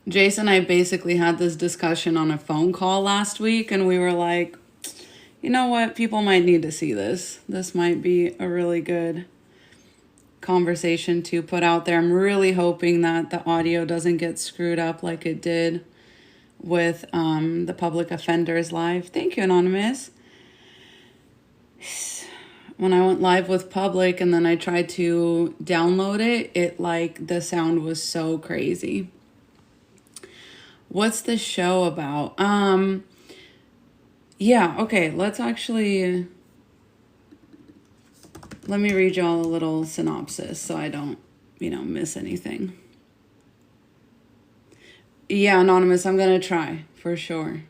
Jason and I basically had this discussion on a phone call last week, and we were like, you know what? People might need to see this. This might be a really good conversation to put out there. I'm really hoping that the audio doesn't get screwed up like it did with the public offenders live. Thank you, Anonymous. When I went live with public and then I tried to download it, the sound was so crazy. What's the show about? Yeah, okay, let me read y'all a little synopsis so I don't, miss anything. Yeah, Anonymous, I'm gonna try, for sure.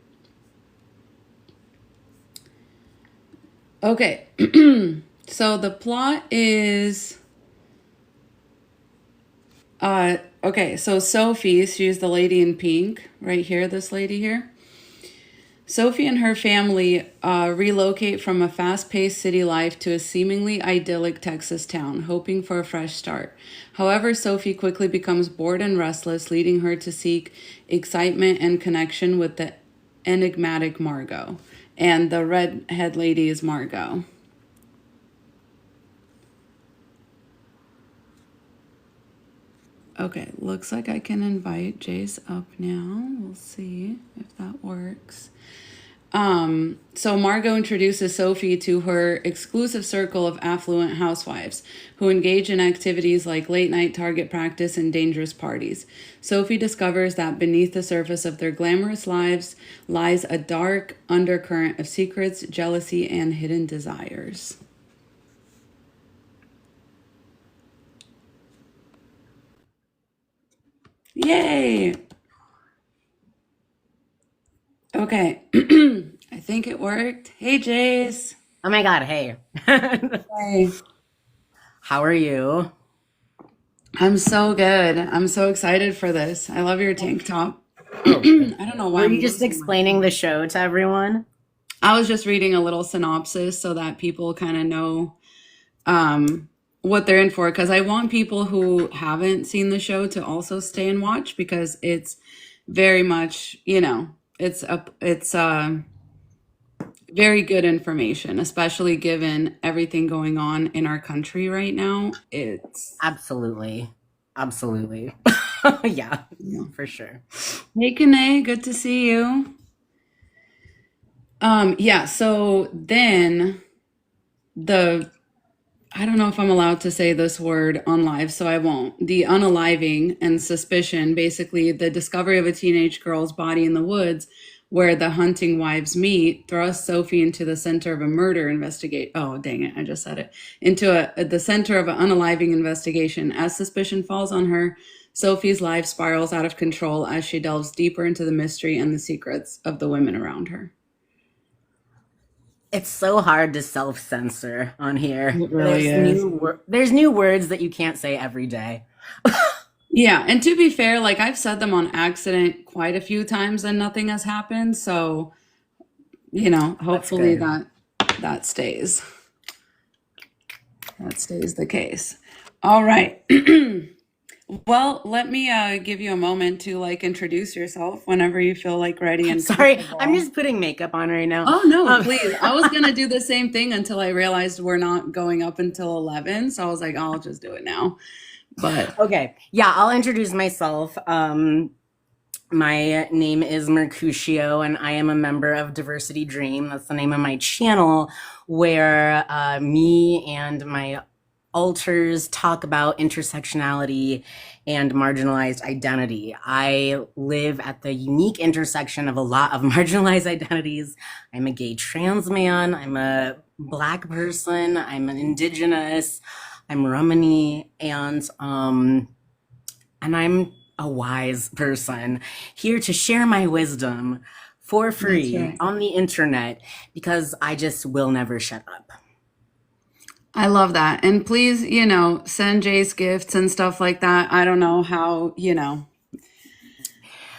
Okay, so the plot is... okay, so Sophie, she's the lady in pink, right here, this lady here. Sophie and her family relocate from a fast-paced city life to a seemingly idyllic Texas town, hoping for a fresh start. However, Sophie quickly becomes bored and restless, leading her to seek excitement and connection with the enigmatic Margot. And the redhead lady is Margot. Okay, looks like I can invite Jace up now. We'll see if that works. So Margot introduces Sophie to her exclusive circle of affluent housewives who engage in activities like late night target practice and dangerous parties. Sophie discovers that beneath the surface of their glamorous lives lies a dark undercurrent of secrets, jealousy, and hidden desires. Yay! Okay. I think it worked. Hey, Jace. Oh my God, hey. Hey. How are you? I'm so good. I'm so excited for this. I love your tank top. Oh, I don't know why were I'm you just losing my... explaining the show to everyone? I was just reading a little synopsis so that people kind of know what they're in for, because I want people who haven't seen the show to also stay and watch, because it's very much, it's very good information, especially given everything going on in our country right now. It's... Absolutely. Absolutely. Yeah, Yeah. for sure. Hey, Kane, good to see you. Yeah, so then I don't know if I'm allowed to say this word on live, so I won't. The unaliving and suspicion, basically the discovery of a teenage girl's body in the woods where the hunting wives meet, thrusts Sophie into the center of a murder investigate. Oh, dang it, I just said it. Into the center of an unaliving investigation. As suspicion falls on her, Sophie's life spirals out of control as she delves deeper into the mystery and the secrets of the women around her. It's so hard to self-censor on here. It really is. There's new words that you can't say every day. Yeah, and to be fair, like I've said them on accident quite a few times and nothing has happened. So, That's hopefully good. that stays. That stays the case. All right. Well, let me give you a moment to introduce yourself whenever you feel ready and Sorry, I'm comfortable. just putting makeup on right now. Oh no, please. I was gonna do the same thing until I realized we're not going up until 11. So I was like, I'll just do it now. But Okay, yeah, I'll introduce myself. My name is Mercutio, and I am a member of Diversity Dream. That's the name of my channel, where me and my alters talk about intersectionality and marginalized identity. I live at the unique intersection of a lot of marginalized identities. I'm a gay trans man. I'm a Black person. I'm an Indigenous. I'm Romani, and I'm a wise person here to share my wisdom for that's free right. on the internet because I just will never shut up. I love that. And please, send Jace gifts and stuff like that. I don't know how, yeah.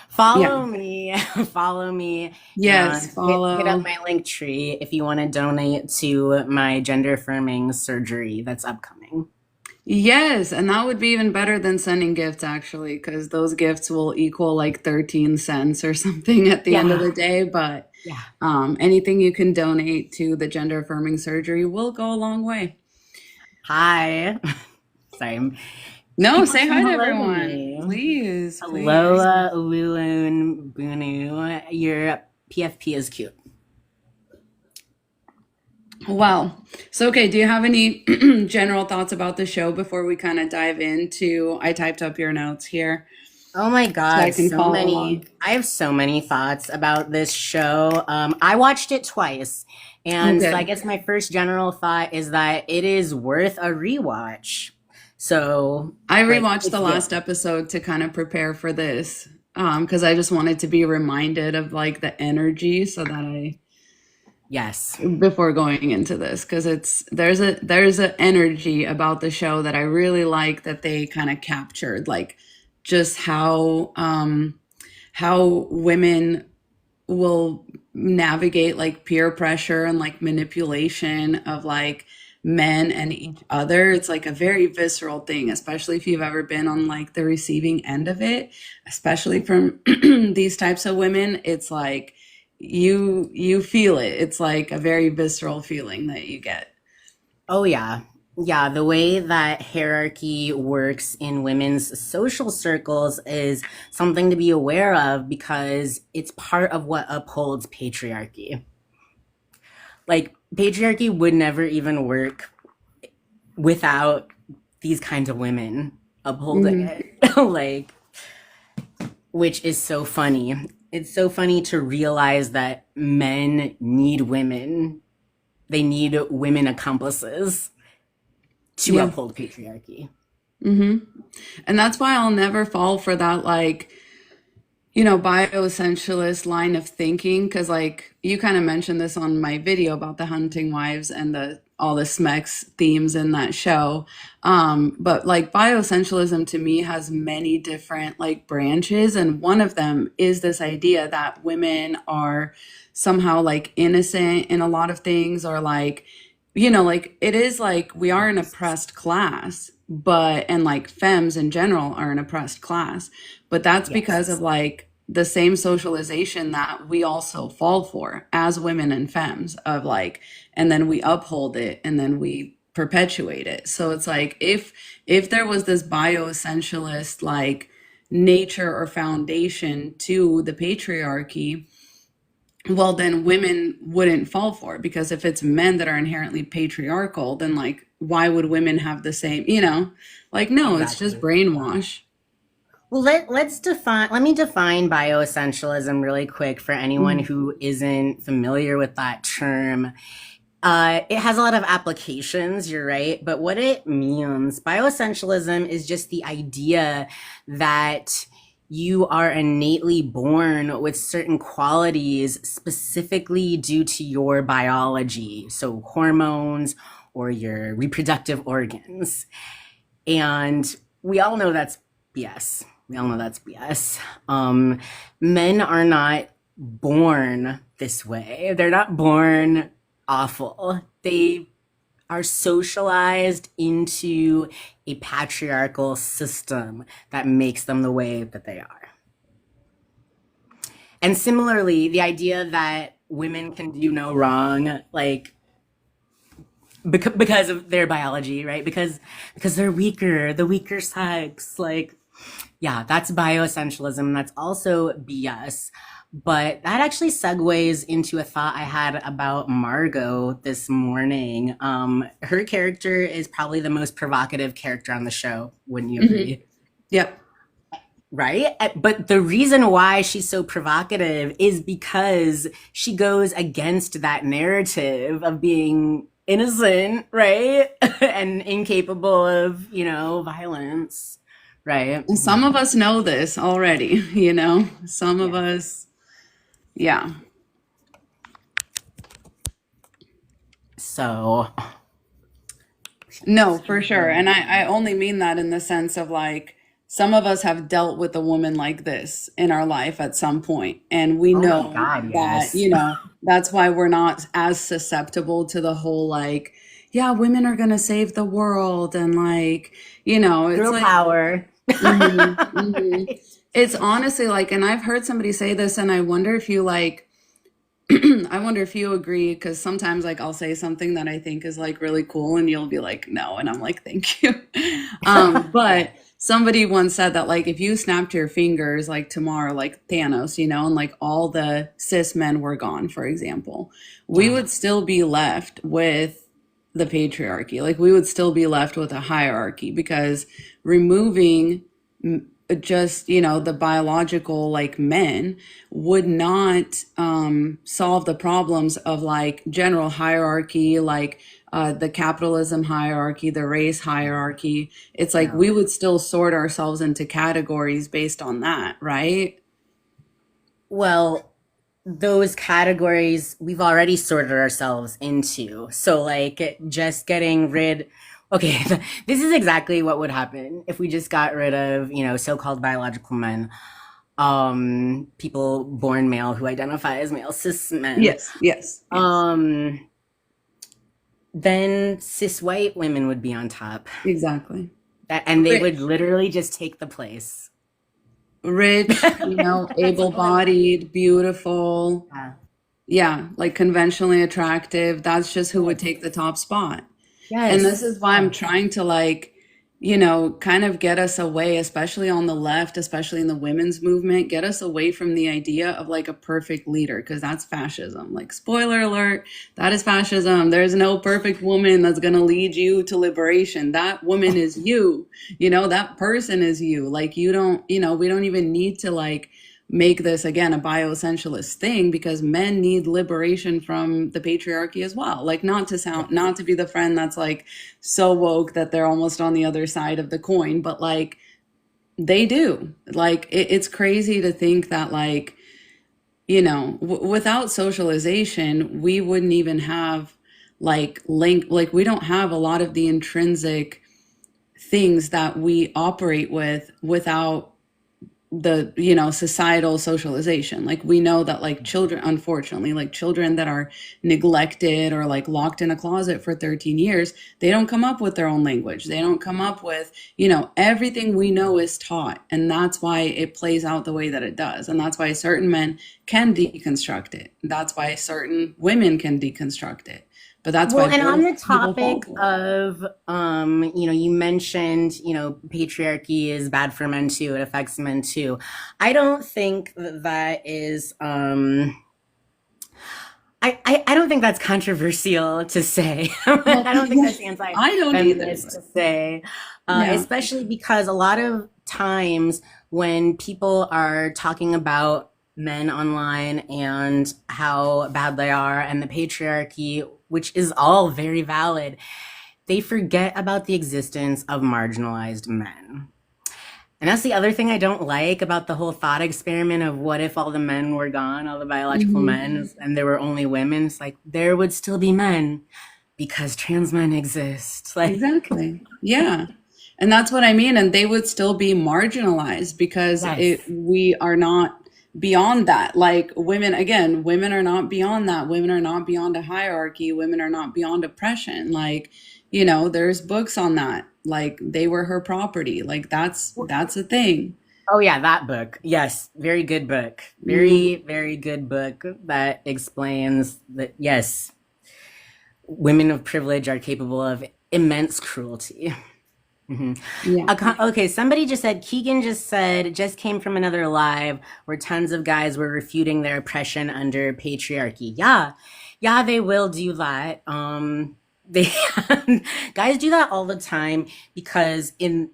Follow me, follow me, and Yes, hit up follow. my link tree if you want to donate to my gender affirming surgery that's upcoming. Yes, and that would be even better than sending gifts actually, because those gifts will equal like 13 cents or something at the end of Yeah, the day. But yeah. anything you can donate to the gender affirming surgery will go a long way. Hi. Sorry. No, People say saying hi to hello to everyone. me. Please, Hello, please. Ululun Bunu. Your PFP is cute. Well, so okay, do you have any general thoughts about the show before we kind of dive into? I typed up your notes here Oh my so I God, can so follow many. along. I have so many thoughts about this show. I watched it twice. And so I Okay. guess my first general thought is that it is worth a rewatch. So, I like, rewatched it's the last good. episode to kind of prepare for this because I just wanted to be reminded of like the energy so that I Yes. before going into this because there's a energy about the show that I really like that they kind of captured like just how women will navigate like peer pressure and like manipulation of like men and each other. It's like a very visceral thing, especially if you've ever been on like the receiving end of it, especially from these types of women. It's like you feel it. It's like a very visceral feeling that you get. Oh, yeah. Yeah, the way that hierarchy works in women's social circles is something to be aware of because it's part of what upholds patriarchy. Like, patriarchy would never even work without these kinds of women upholding Hmm. it. Like, which is so funny. It's so funny to realize that men need women. They need women accomplices to Yeah. uphold patriarchy. Hmm. And that's why I'll never fall for that like bioessentialist line of thinking, because like you kind of mentioned this on my video about the hunting wives and the all the smex themes in that show. But like bioessentialism to me has many different like branches, and one of them is this idea that women are somehow like innocent in a lot of things, or like like it is like we are an oppressed class, but and like femmes in general are an oppressed class, but that's because Yes. of like the same socialization that we also fall for as women and femmes of like, and then we uphold it and then we perpetuate it. So it's like if there was this bioessentialist like nature or foundation to the patriarchy, well then women wouldn't fall for it, because if it's men that are inherently patriarchal, then like why would women have the same, like no, it's just Exactly. brainwash. Well, let me define bioessentialism really quick for anyone who isn't familiar with that term. It has a lot of applications, you're right. But what it means, bioessentialism is just the idea that you are innately born with certain qualities specifically due to your biology, so hormones or your reproductive organs. And we all know that's BS. We all know that's BS. Men are not born this way. They're not born awful. They are socialized into a patriarchal system that makes them the way that they are. And similarly, the idea that women can do no wrong, like because of their biology, right? Because they're weaker, the weaker sex, like yeah, that's bioessentialism. That's also BS. But that actually segues into a thought I had about Margot this morning. Her character is probably the most provocative character on the show. Wouldn't you Hmm. agree? Yep. Right? But the reason why she's so provocative is because she goes against that narrative of being innocent, right? And incapable of, violence, right? And some of us know this already, some of Yeah. us, yeah. So, No, for excuse sure. me. And I only mean that in the sense of like, some of us have dealt with a woman like this in our life at some point, and we Oh my know God, that, yes. that's why we're not as susceptible to the whole like, yeah, women are going to save the world. And like, it's Girl like, power. Right. it's honestly like, and I've heard somebody say this, and I wonder if you like, I wonder if you agree, because sometimes like I'll say something that I think is like really cool and you'll be like, no, and I'm like, thank you. But somebody once said that like if you snapped your fingers like tomorrow, like Thanos, and like all the cis men were gone, for example, we Yeah. would still be left with the patriarchy. Like we would still be left with a hierarchy because removing just the biological like men would not solve the problems of like general hierarchy, like the capitalism hierarchy, the race hierarchy. It's like No. we would still sort ourselves into categories based on that, right? Well, those categories we've already sorted ourselves into. So, like, just getting rid. Okay, this is exactly what would happen if we just got rid of, so-called biological men, people born male who identify as male, cis men. Yes, yes, yes, Um, then cis white women would be on top. exactly. And they would Rich, literally just take the place. rich, That's all I want. able-bodied, beautiful. Yeah. Yeah, like conventionally attractive. That's just who would Yes. take the top spot. And this Yes. is why I'm Yes. trying to like, kind of get us away, especially on the left, especially in the women's movement, get us away from the idea of like a perfect leader, because that's fascism. Like, spoiler alert, that is fascism. There's no perfect woman that's going to lead you to liberation. That woman is you, that person is you. Like, you don't, we don't even need to like make this again a bioessentialist thing, because men need liberation from the patriarchy as well. Like, not to be the friend that's like so woke that they're almost on the other side of the coin, but like they do. Like it's crazy to think that like, without socialization, we wouldn't even have like we don't have a lot of the intrinsic things that we operate with without the societal socialization. Like we know that like children, unfortunately, like children that are neglected or like locked in a closet for 13 years, they don't come up with their own language, they don't come up with everything we know is taught, and that's why it plays out the way that it does, and that's why certain men can deconstruct it, that's why certain women can deconstruct it, but that's Well, why and on both the people fall topic for it. of, you mentioned, patriarchy is bad for men too. It affects men too. I don't think that that is, I don't think that's controversial to say. Well, I don't think yeah, that's I don't either, anti-feminist but to say, yeah. especially because a lot of times when people are talking about men online and how bad they are and the patriarchy, which is all very valid, they forget about the existence of marginalized men. And that's the other thing I don't like about the whole thought experiment of what if all the men were gone, all the biological Mhm. men, and there were only women. It's like there would still be men because trans men exist. Like, Exactly. Yeah. And that's what I mean. And they would still be marginalized because yes. we are not beyond that. Like women, again, women are not beyond that. Women are not beyond a hierarchy. Women are not beyond oppression. Like, there's books on that. Like they were her property. Like that's a thing. Oh yeah, that book. Yes, very good book. Hmm. Very, very good book that explains that yes, women of privilege are capable of immense cruelty. Mhm. Yeah. Okay, somebody just said, Keegan just said, it just came from another live where tons of guys were refuting their oppression under patriarchy. Yeah, yeah, they will do that. They guys do that all the time because in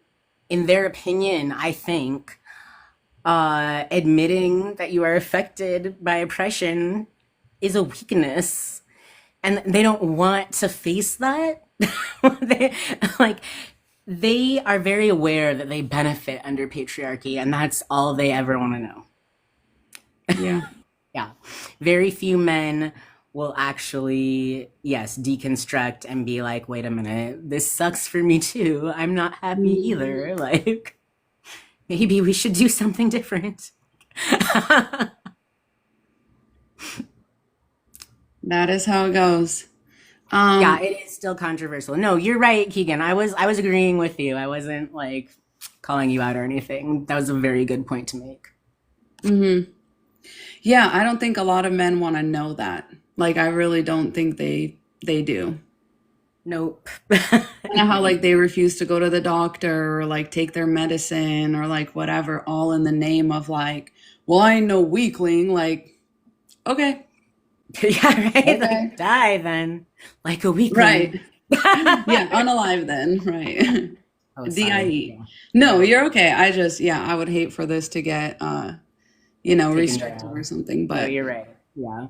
their opinion, I think admitting that you are affected by oppression is a weakness, and they don't want to face that. they like they are very aware that they benefit under patriarchy, and that's all they ever want to know. Yeah. Yeah, very few men will actually, yes, deconstruct and be like, wait a minute, this sucks for me too, I'm not happy Mhm. either, like maybe we should do something different. That is how it goes. Yeah, Um, it is still controversial. No, you're right, Keegan. I was agreeing with you. I wasn't like calling you out or anything. That was a very good point to make. mhm. Yeah, I don't think a lot of men want to know that. Like, I really don't think they do. Nope. You know how like they refuse to go to the doctor or like take their medicine or like whatever, all in the name of like, well, I ain't no weakling. Like, okay, Yeah, right. Like okay, die then, like a right, weakling. yeah, unalive then, right? Oh, sorry. Die. Yeah, No, yeah. you're okay. I just, yeah, I would hate for this to get, Taken restricted or down. something. No, But you're right. Yeah.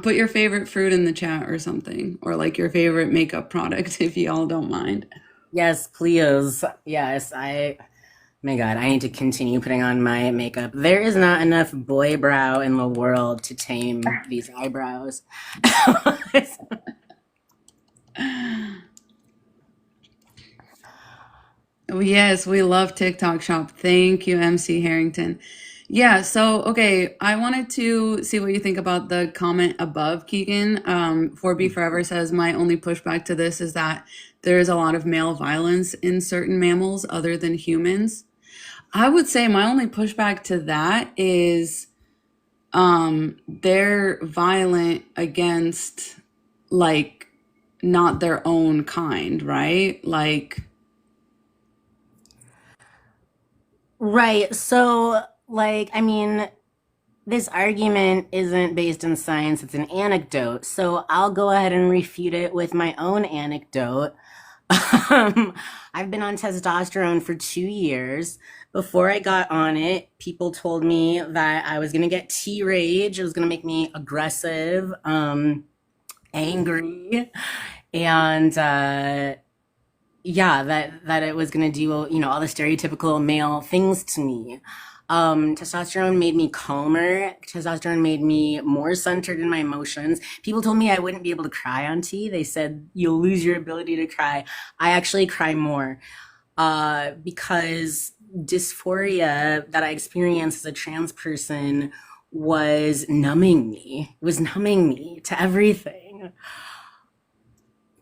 put your favorite fruit in the chat or something, or like your favorite makeup product if y'all don't mind. Yes, please. Yes, my God, I need to continue putting on my makeup. There is not enough boy brow in the world to tame these eyebrows. Oh, yes, we love TikTok Shop. Thank you, MC Harrington. Yeah, so okay, I wanted to see what you think about the comment above, Keegan. 4B Forever says, my only pushback to this is that there is a lot of male violence in certain mammals other than humans. I would say my only pushback to that is they're violent against like not their own kind, right? Like, Right. So, like, I mean, this argument isn't based in science, it's an anecdote. So I'll go ahead and refute it with my own anecdote. Um, I've been on testosterone for 2 years. Before I got on it, people told me that I was going to get T rage. It was going to make me aggressive, angry, and yeah, that it was going to do, all the stereotypical male things to me. Testosterone made me calmer. Testosterone made me more centered in my emotions. People told me I wouldn't be able to cry on T. They said you'll lose your ability to cry. I actually cry more because dysphoria that I experienced as a trans person was numbing me. It was numbing me to everything.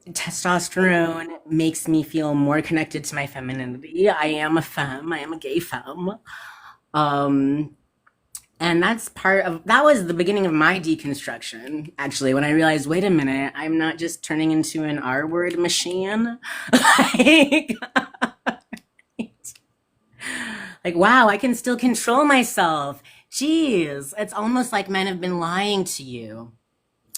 Testosterone makes me feel more connected to my femininity. I am a femme. I am a gay femme. Um, and that was the beginning of my deconstruction, actually, when I realized, wait a minute, I'm not just turning into an R word machine. like, like, wow, I can still control myself. Jeez, it's almost like men have been lying to you.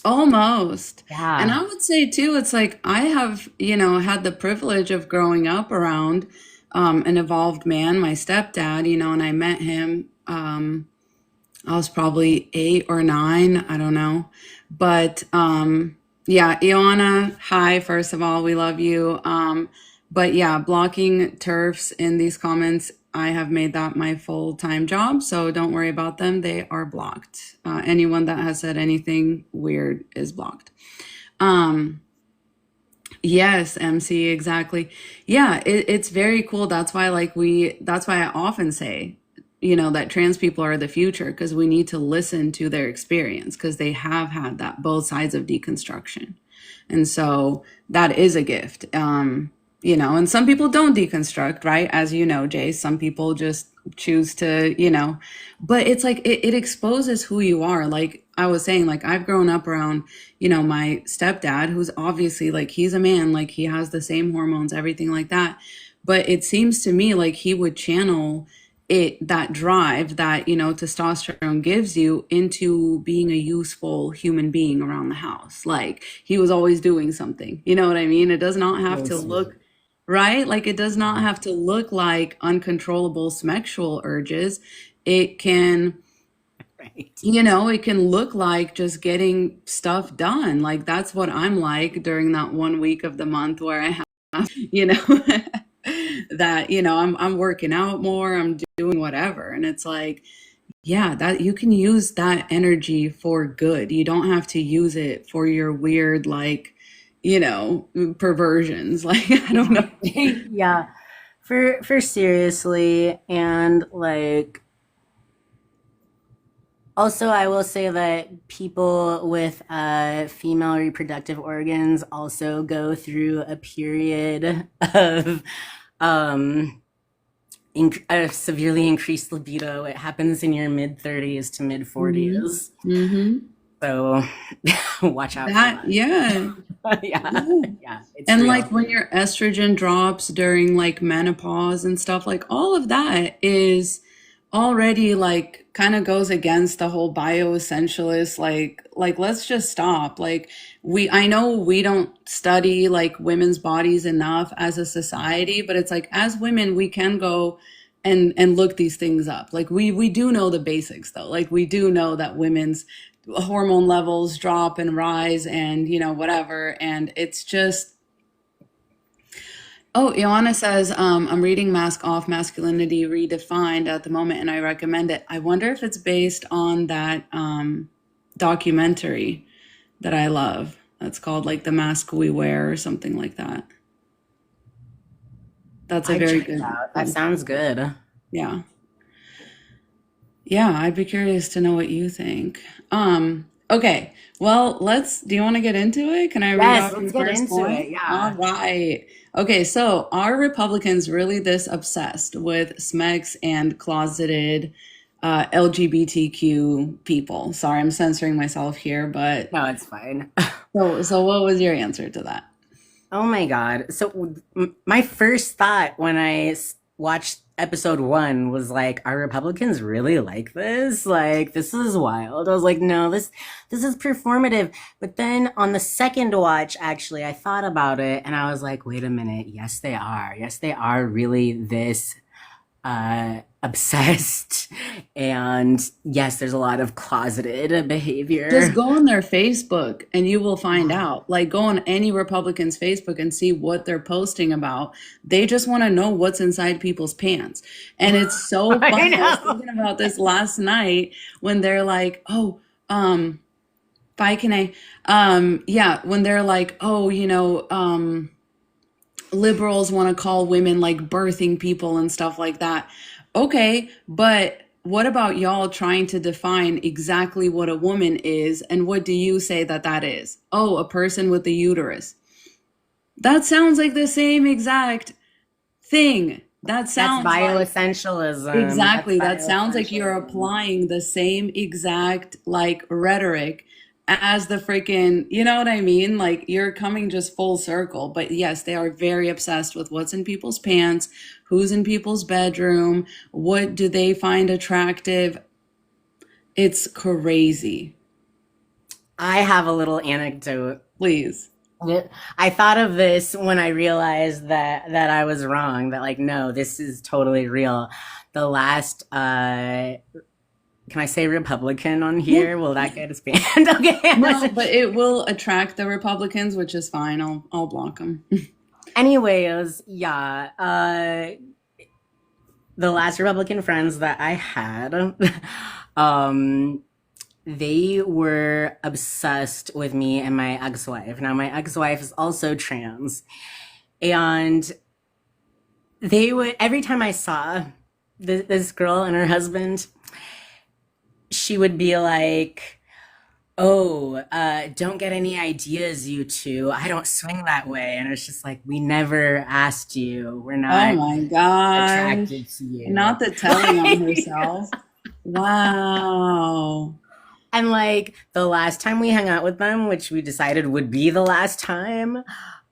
almost. And I Yeah. would say too, it's like I have, had the privilege of growing up around an evolved man, my stepdad, and I met him. I was probably 8 or 9, I don't know. But yeah, Iona, hi, first of all, we love you. But yeah, blocking turfs in these comments, I have made that my full-time job, so don't worry about them. They are blocked. Anyone that has said anything weird is blocked. Um, yes, MC, exactly. Yeah, it's very cool. That's why I often say, that trans people are the future because we need to listen to their experience because they have had that both sides of deconstruction. And so that is a gift. And some people don't deconstruct, right? As you know, Jay, some people just choose to, but it's like it exposes who you are. Like I was saying, like I've grown up around, my stepdad, who's obviously like he's a man, like he has the same hormones, everything like that. But it seems to me like he would channel that drive that testosterone gives you into being a useful human being around the house. Like he was always doing something, you know what I mean? It does not have So to look sweet. right, like it does not Yeah. have to look like uncontrollable sexual urges. It can, Right. it can look like just getting stuff done. Like that's what I'm like during that 1 week of the month where I have, that, I'm working out more, I'm doing whatever. And it's like, yeah, that you can use that energy for good. You don't have to use it for your weird, like, perversions. Like, I don't know. Yeah. For seriously, and like Also, I will say that people with female reproductive organs also go through a period of um, a severely increased libido. It happens in your mid 30s to mid Mm-hmm. 40s. Mm-hmm. So watch out for That, that. yeah. Yeah, Yeah. yeah, it's And real. like when your estrogen drops during like menopause and stuff, like all of that is already like kind of goes against the whole bioessentialist like let's just stop. Like I know we don't study like women's bodies enough as a society, but it's like as women we can go and look these things up. Like we do know the basics though. Like we do know that women's hormone levels drop and rise and whatever, and it's just. Oh, Ioana says, I'm reading Mask Off Masculinity Redefined at the moment and I recommend it. I wonder if it's based on that documentary that I love. That's called like The Mask We Wear or something like that. That's a I'd very check it good out. That one. sounds good. Yeah. Yeah, I'd be curious to know what you think. Okay. Well, do you want to get into it? Can I read Yes, off let's your get first into it. point? All Yeah. right. Okay, so are Republicans really this obsessed with SMECs and closeted LGBTQ people? Sorry, I'm censoring myself here, but No, it's fine. so what was your answer to that? Oh my God. So my first thought when watched episode one was like, are Republicans really like this? Like, this is wild. I was like, no, this is performative. But then on the second watch, actually, I thought about it and I was like, wait a minute. Yes, they are. Yes, they are really this obsessed. And yes, there's a lot of closeted Just behavior. go on their Facebook and you will find out. Like, go on any Republican's Facebook and see what they're posting about. They just want to know what's inside people's pants. And it's so I funny. I was know. thinking about this last night when they're like, oh, bye, can yeah, when they're like, oh, liberals want to call women like birthing people and stuff like that. Okay, but what about y'all trying to define exactly what a woman is and what do you say that that is? Oh, a person with a uterus. That sounds like the same exact thing. That That's sounds like bioessentialism. That's exactly. That sounds like you're bioessentialism. applying the same exact like rhetoric as the freaking, you know what I mean? Like you're coming just full circle. But yes, they are very obsessed with what's in people's pants, who's in people's bedroom, what do they find attractive. It's crazy. I have a little anecdote. Please. I thought of this when I realized that I was wrong. That like, no, this is totally real. The last, can I say Republican on Yeah. here? Will that get us banned? Okay. No, but it will attract the Republicans, which is fine. I'll block them. Anyways, yeah. The last Republican friends that I had, um, they were obsessed with me and my ex-wife. Now, my ex-wife is also trans, and they would every time I saw this girl and her husband, she would be like, "Oh, don't get any ideas, you two. I don't swing that way." And it's just like, we never asked you. We're Oh not my gosh. attracted to you. Not the telling on herself. Wow. And like the last time we hung out with them, which we decided would be the last time,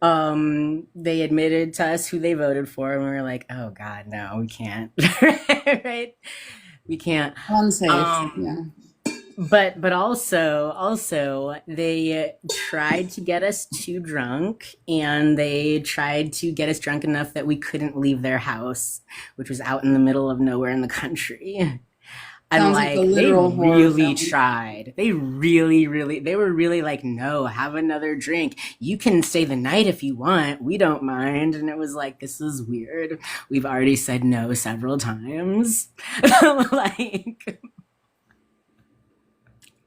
they admitted to us who they voted for, and we were like, "Oh God, no, we can't." Right? We can't. Unsafe. Um, Yeah. but also they tried to get us too drunk, and they tried to get us drunk enough that we couldn't leave their house, which was out in the middle of nowhere in the country. And Sounds like a like they literal horror really film. tried. They were really like, no, have another drink. You can stay the night if you want. We don't mind. And it was like, this is weird. We've already said no several times. Like,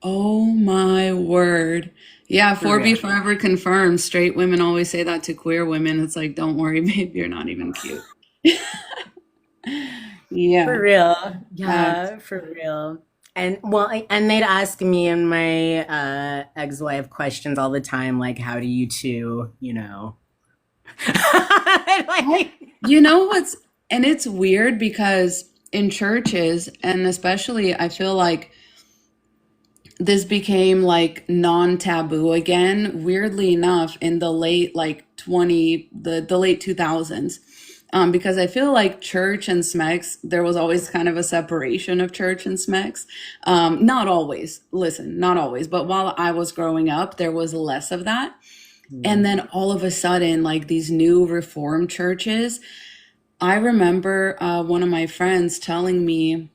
Oh my word. Yeah, for 4B real. forever confirmed. Straight women always say that to queer women. It's like, don't worry, babe, you're not even cute. For Yeah. real. Facts. Yeah, for real. And well, and they'd ask me and my ex-wife questions all the time, like, "How do you two, you know?" I, Like, you know what's, and it's weird because in churches, and especially I feel like this became like non-taboo again, weirdly enough, in the late like 20, the late 2000s. Because I feel like church and SMEX, there was always kind of a separation of church and SMEX. Not always, listen, not always, but while I was growing up, there was less of that. And then all of a sudden, like these new reformed churches, I remember one of my friends telling me,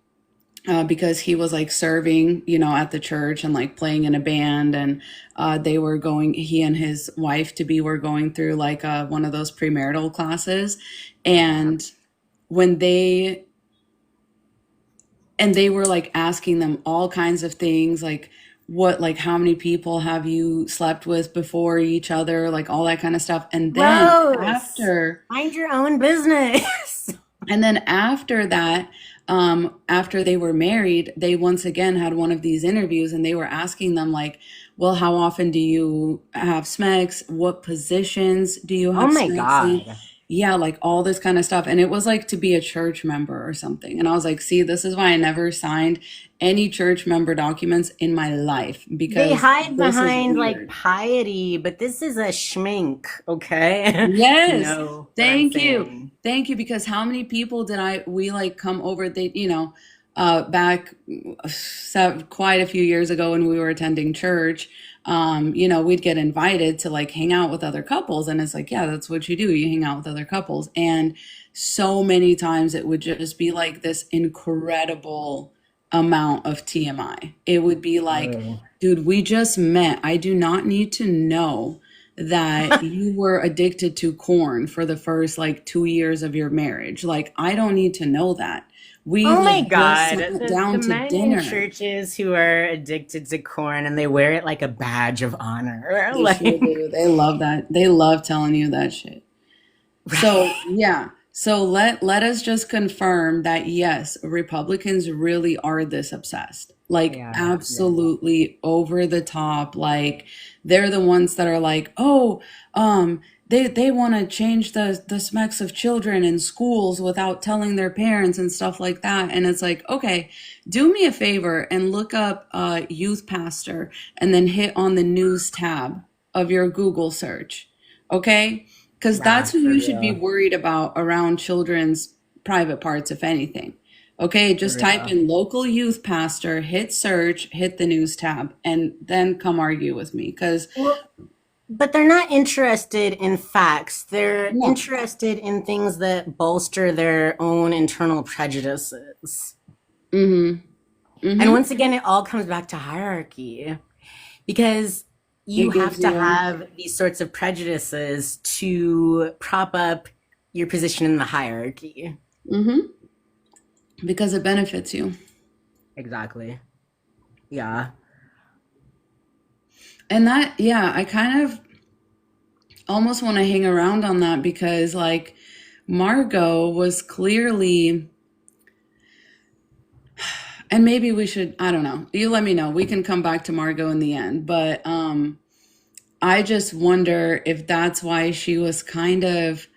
because he was like serving, at the church and like playing in a band, and they were going, he and his wife to be were going through like one of those premarital classes, and when they were like asking them all kinds of things like what, like how many people have you slept with before each other, like all that kind of stuff. And then gross. after Mind your own business. And then after that, after they were married, they once again had one of these interviews, and they were asking them like, well, how often do you have SMEX? What positions do you Oh have my SMEX in? God. Yeah, like all this kind of stuff. And it was like to be a church member or something. And I was like, see, this is why I never signed any church member documents in my life, They because hide this is behind like weird. piety, but this is a schmink, okay? You Yes. know what I'm Thank you. saying. Thank you. Because how many people we like come over, back quite a few years ago when we were attending church, we'd get invited to like hang out with other couples. And it's like, yeah, that's what you do. You hang out with other couples. And so many times it would just be like this incredible amount of TMI. It would be like, Oh. dude, we just met. I do not need to know that you were addicted to corn for the first like 2 years of your marriage. Like, I don't need to know that. We Oh my like just God. sat The down to men in dinner. churches who are addicted to corn and they wear it like a badge of honor. They sure Like, do. They love that. They love telling you that shit. So right. yeah. So let us just confirm that yes, Republicans really are this obsessed. They Like are. Yeah. absolutely over the top. Like they're the ones that are like, oh, they want to change the specs of children in schools without telling their parents and stuff like that. And it's like, okay, do me a favor and look up youth pastor and then hit on the news tab of your Google search. Okay? Because Yeah, that's who for you should be real. worried about around children's private parts, if anything. Okay, For just type real. in local youth pastor, hit search, hit the news tab, and then come argue with me. Because, Well, but they're not interested in facts. They're no. interested in things that bolster their own internal prejudices. Mm hmm. Mm And hmm. once again, it all comes back to hierarchy because It you gives have to you, have these sorts of prejudices to prop up your position in the hierarchy. mm hmm, because it benefits you. Exactly. Yeah. And that, yeah, I kind of almost want to hang around on that because, like, Margot was clearly, and maybe we should, I don't know. You let me know. We can come back to Margot in the end. But I just wonder if that's why she was kind of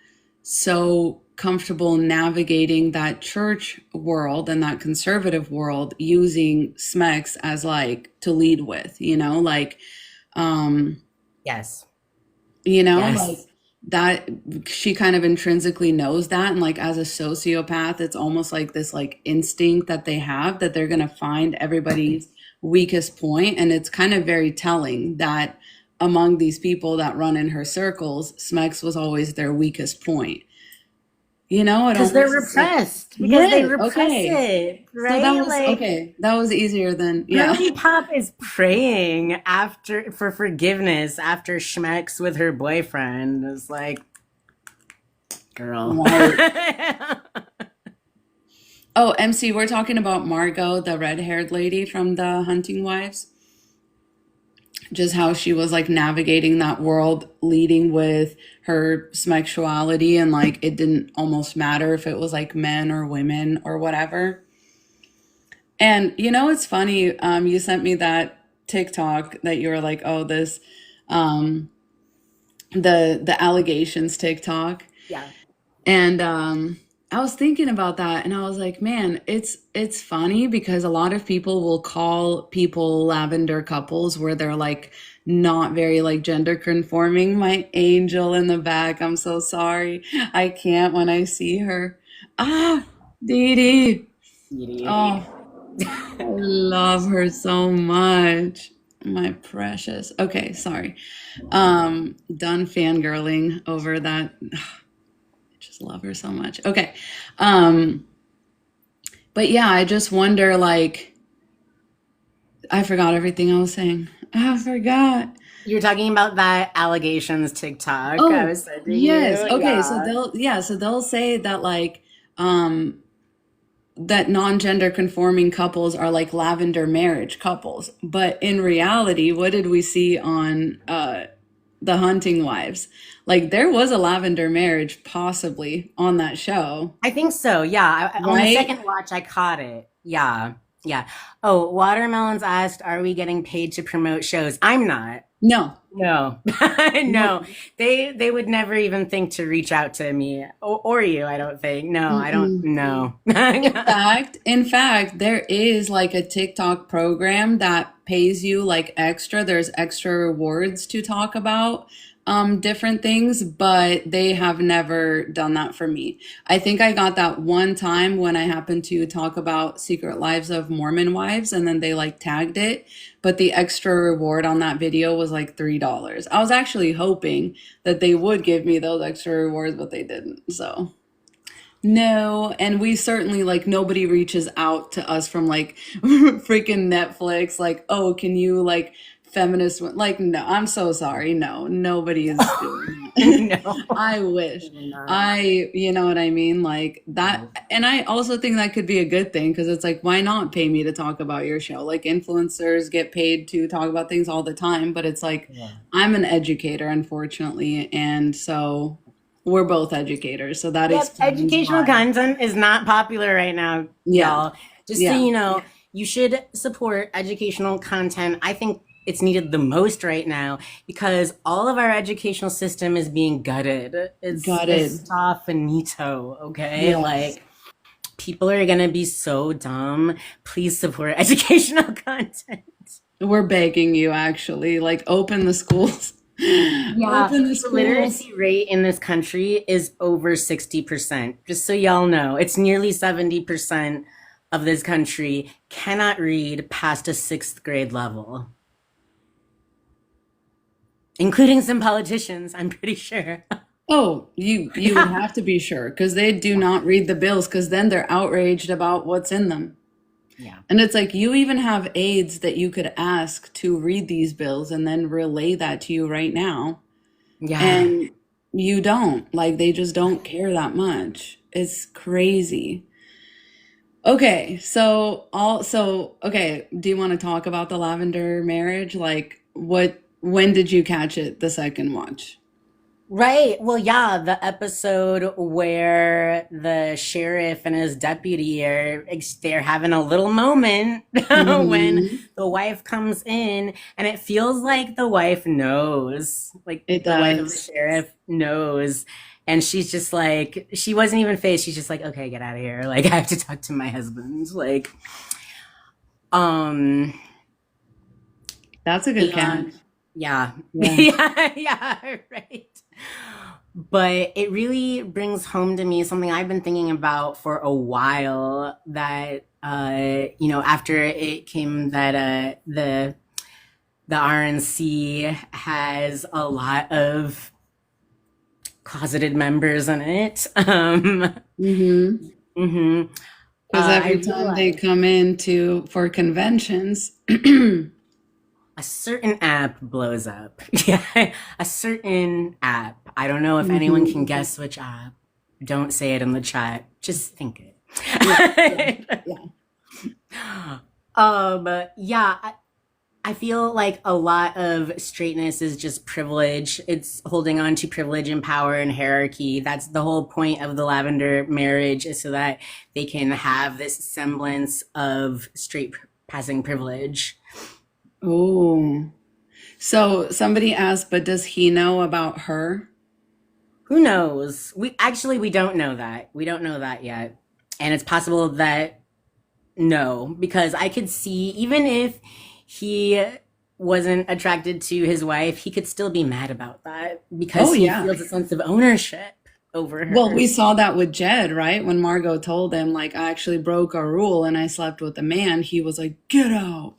so comfortable navigating that church world and that conservative world using SMEX as like to lead with, like, um, Yes. like Yes. that she kind of intrinsically knows that. And like as a sociopath, it's almost like this like instinct that they have that they're going to find everybody's weakest point. And it's kind of very telling that among these people that run in her circles, Smex was always their weakest point. It Because they're almost is like, repressed. Because they yes, repress okay. it, So that right? was Like, okay. That was easier than, yeah. Girly Pop is praying after for forgiveness after Schmex with her boyfriend. It's like, girl. Right. Oh, MC, we're talking about Margot, the red-haired lady from the Hunting Wives. Just how she was like navigating that world, leading with her sexuality, and like it didn't almost matter if it was like men or women or whatever. And you know, it's funny. You sent me that TikTok that you were like, "Oh, this, um, the allegations TikTok," Yeah. and I was thinking about that, and I was like, "Man, it's funny because a lot of people will call people lavender couples where they're like not very like gender conforming." My angel in the back. I'm so sorry. I can't when I see her. Ah, Dee Dee. Sweetie. Oh. I love her so much. My precious. Okay, sorry. Done fangirling over that. I just love her so much. Okay. Um, but yeah, I just wonder like I forgot everything I was saying. I forgot. You're talking about that allegations TikTok I Oh, was sending yes. you? Okay, so Yeah. they'll say that like that non-gender conforming couples are like lavender marriage couples. But in reality, what did we see on the Hunting Wives? Like there was a lavender marriage possibly on that show, I think so. Yeah. On the right? second watch, I caught it. Yeah. Yeah. Oh, Watermelons asked, are we getting paid to promote shows? I'm not. No, No, no. no, they would never even think to reach out to me or you. I don't think. No, I don't. Mm-mm. No. In fact, there is like a TikTok program that pays you like extra. There's extra rewards to talk about different things, but they have never done that for me. I think I got that one time when I happened to talk about Secret Lives of Mormon Wives and then they like tagged it, but the extra reward on that video was like $3. I was actually hoping that they would give me those extra rewards, but they didn't. So no, and we certainly like nobody reaches out to us from like freaking Netflix, like, oh, can you like feminist like no, I'm so sorry. No, nobody is doing that. No, I wish. not. You know what I mean? Like that, No. and I also think that could be a good thing because it's like, why not pay me to talk about your show? Like influencers get paid to talk about things all the time, but it's like Yeah. I'm an educator, unfortunately, and so we're both educators, so that Yep, explains educational why. content is not popular right now, Yeah, y'all. Just so yeah. you know, you should support educational content. I think it's needed the most right now because all of our educational system is being gutted. It's Gutted. stuff finito, okay? Yes. Like people are gonna be so dumb. Please support educational content. We're begging you, actually. Like, open the schools. Yeah, Open the the schools. literacy rate in this country is over 60%. Just so y'all know, it's nearly 70% of this country cannot read past a sixth grade level, including some politicians, I'm pretty sure. Oh, you would Yeah. have to be sure because they do not read the bills because then they're outraged about what's in them. Yeah. And it's like you even have aides that you could ask to read these bills and then relay that to you right now. Yeah. And you don't. Like they just don't care that much. It's crazy. Okay, okay, do you want to talk about the Lavender marriage? Like when did you catch it the second watch? Right. Well, yeah, the episode where the sheriff and his deputy are they're having a little moment when Hmm. the wife comes in, and it feels like the wife knows, like It the wife of the does. sheriff knows, and she's just like she wasn't even phased. She's just like, okay, get out of here. Like I have to talk to my husband. Like, um, That's a good catch. and yeah, Yeah. yeah, yeah, right. But it really brings home to me something I've been thinking about for a while that after it came that the RNC has a lot of closeted members in it. Mm-hmm. Mhm. Because I every time they realized come in to for conventions, a certain app blows up. Yeah, a certain app. I don't know if anyone hmm can guess which app. Don't say it in the chat. Just think yeah, yeah, it. yeah. Yeah. I feel like a lot of straightness is just privilege. It's holding on to privilege and power and hierarchy. That's the whole point of the Lavender marriage, is so that they can have this semblance of straight passing privilege. Oh. So somebody asked, but does he know about her? Who knows? We don't know that. We don't know that yet. And it's possible that no, because I could see, even if he wasn't attracted to his wife, he could still be mad about that Oh, because he yeah. feels a sense of ownership over Well, her. we saw that with Jed, right? When Margot told him, like, I actually broke a rule and I slept with a man, he was like, get out.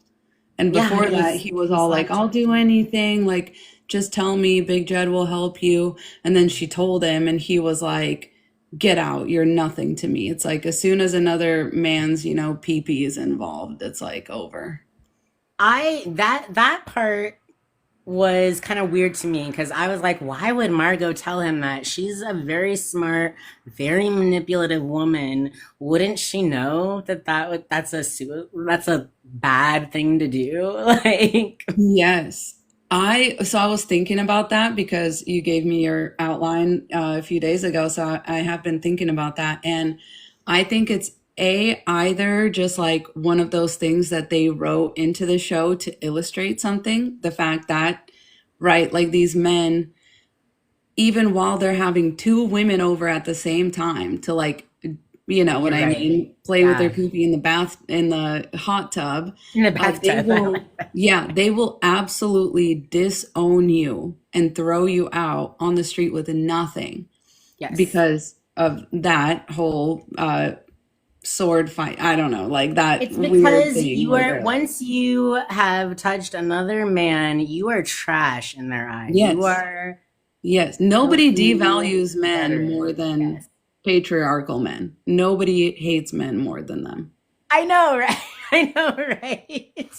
And Yeah, before that, he was he all like, slept. I'll do anything. Like, just tell me, Big Jed will help you. And then she told him, and he was like, get out. You're nothing to me. It's like, as soon as another man's, pee-pee is involved, it's like over. That part was kind of weird to me because I was like, why would Margot tell him that? She's a very smart, very manipulative woman. Wouldn't she know that that's a bad thing to do? Like, Yes. I was thinking about that because you gave me your outline a few days ago. So I have been thinking about that. And I think it's either just like one of those things that they wrote into the show to illustrate something. The fact that, right, like these men, even while they're having two women over at the same time to like, you know what you're I right. mean, play with their Yeah. poopy in the hot tub, In the they bathtub. I will, like that. yeah, they will absolutely disown you and throw you out on the street with nothing Yes. because of that whole sword fight. I don't know, like that It's weird because thing you where are, they're like, once you have touched another man, you are trash in their eyes. You yes, are yes. Nobody filthy devalues men more veteran. than Yes. patriarchal men. Nobody hates men more than them. I know, right? I know, right?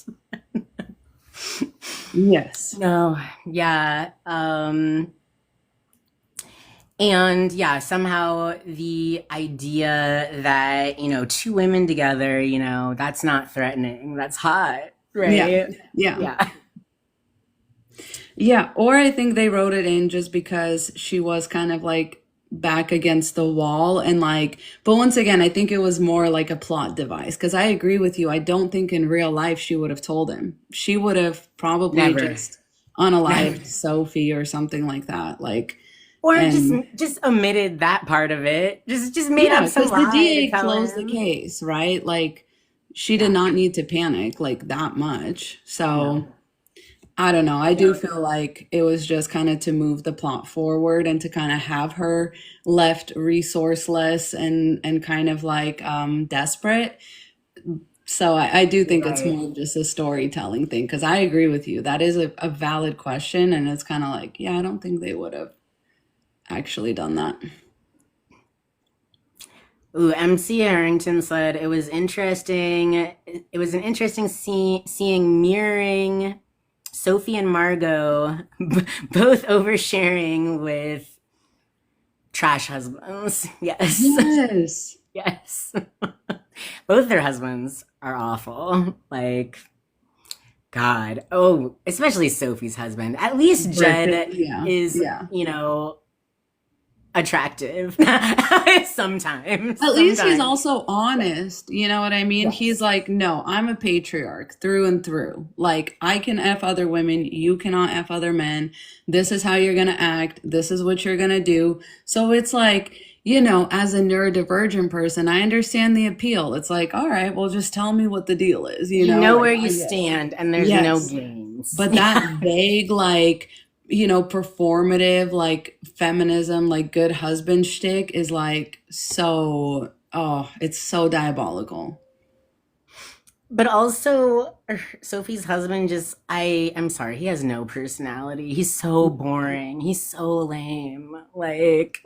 Yes. No, yeah. And yeah, somehow the idea that, two women together, that's not threatening. That's hot, Yeah. right? Yeah. Yeah. Yeah, or I think they wrote it in just because she was kind of like back against the wall and like, but once again, I think it was more like a plot device because I agree with you. I don't think in real life she would have told him. She would have probably Never. just Never. unalived Sophie or something like that. Like, Or just and just omitted that part of it. Just made yeah, up some because the lie to DA tell closed the him. case, right? Like, she did Yeah. not need to panic like that much. So. No. I don't know. I do No. feel like it was just kind of to move the plot forward and to kind of have her left resourceless and kind of like desperate. So I do You're think it's right. more of just a storytelling thing because I agree with you. That is a valid question, and it's kind of like, yeah, I don't think they would have actually done that. Ooh, MC Harrington said it was interesting. It was an interesting seeing mirroring Sophie and Margot both oversharing with trash husbands. Yes. Yes. Yes. Both their husbands are awful. Like, God. Oh, especially Sophie's husband. At least Perfect. Jed Yeah. is, Yeah. attractive. Sometimes. At least he's Sometimes. also honest. You know what I mean? He's Yes. like, no, I'm a patriarch through and through. Like, I can F other women. You cannot F other men. This is how you're going to act. This is what you're going to do. So it's like, as a neurodivergent person, I understand the appeal. It's like, all right, well, just tell me what the deal is, You know like, where I you get it. stand and there's no Yes. games. But that vague, like, performative, like feminism, like good husband shtick is like so, oh, it's so diabolical. But also, Sophie's husband I'm sorry, he has no personality. He's so boring. He's so lame. Like,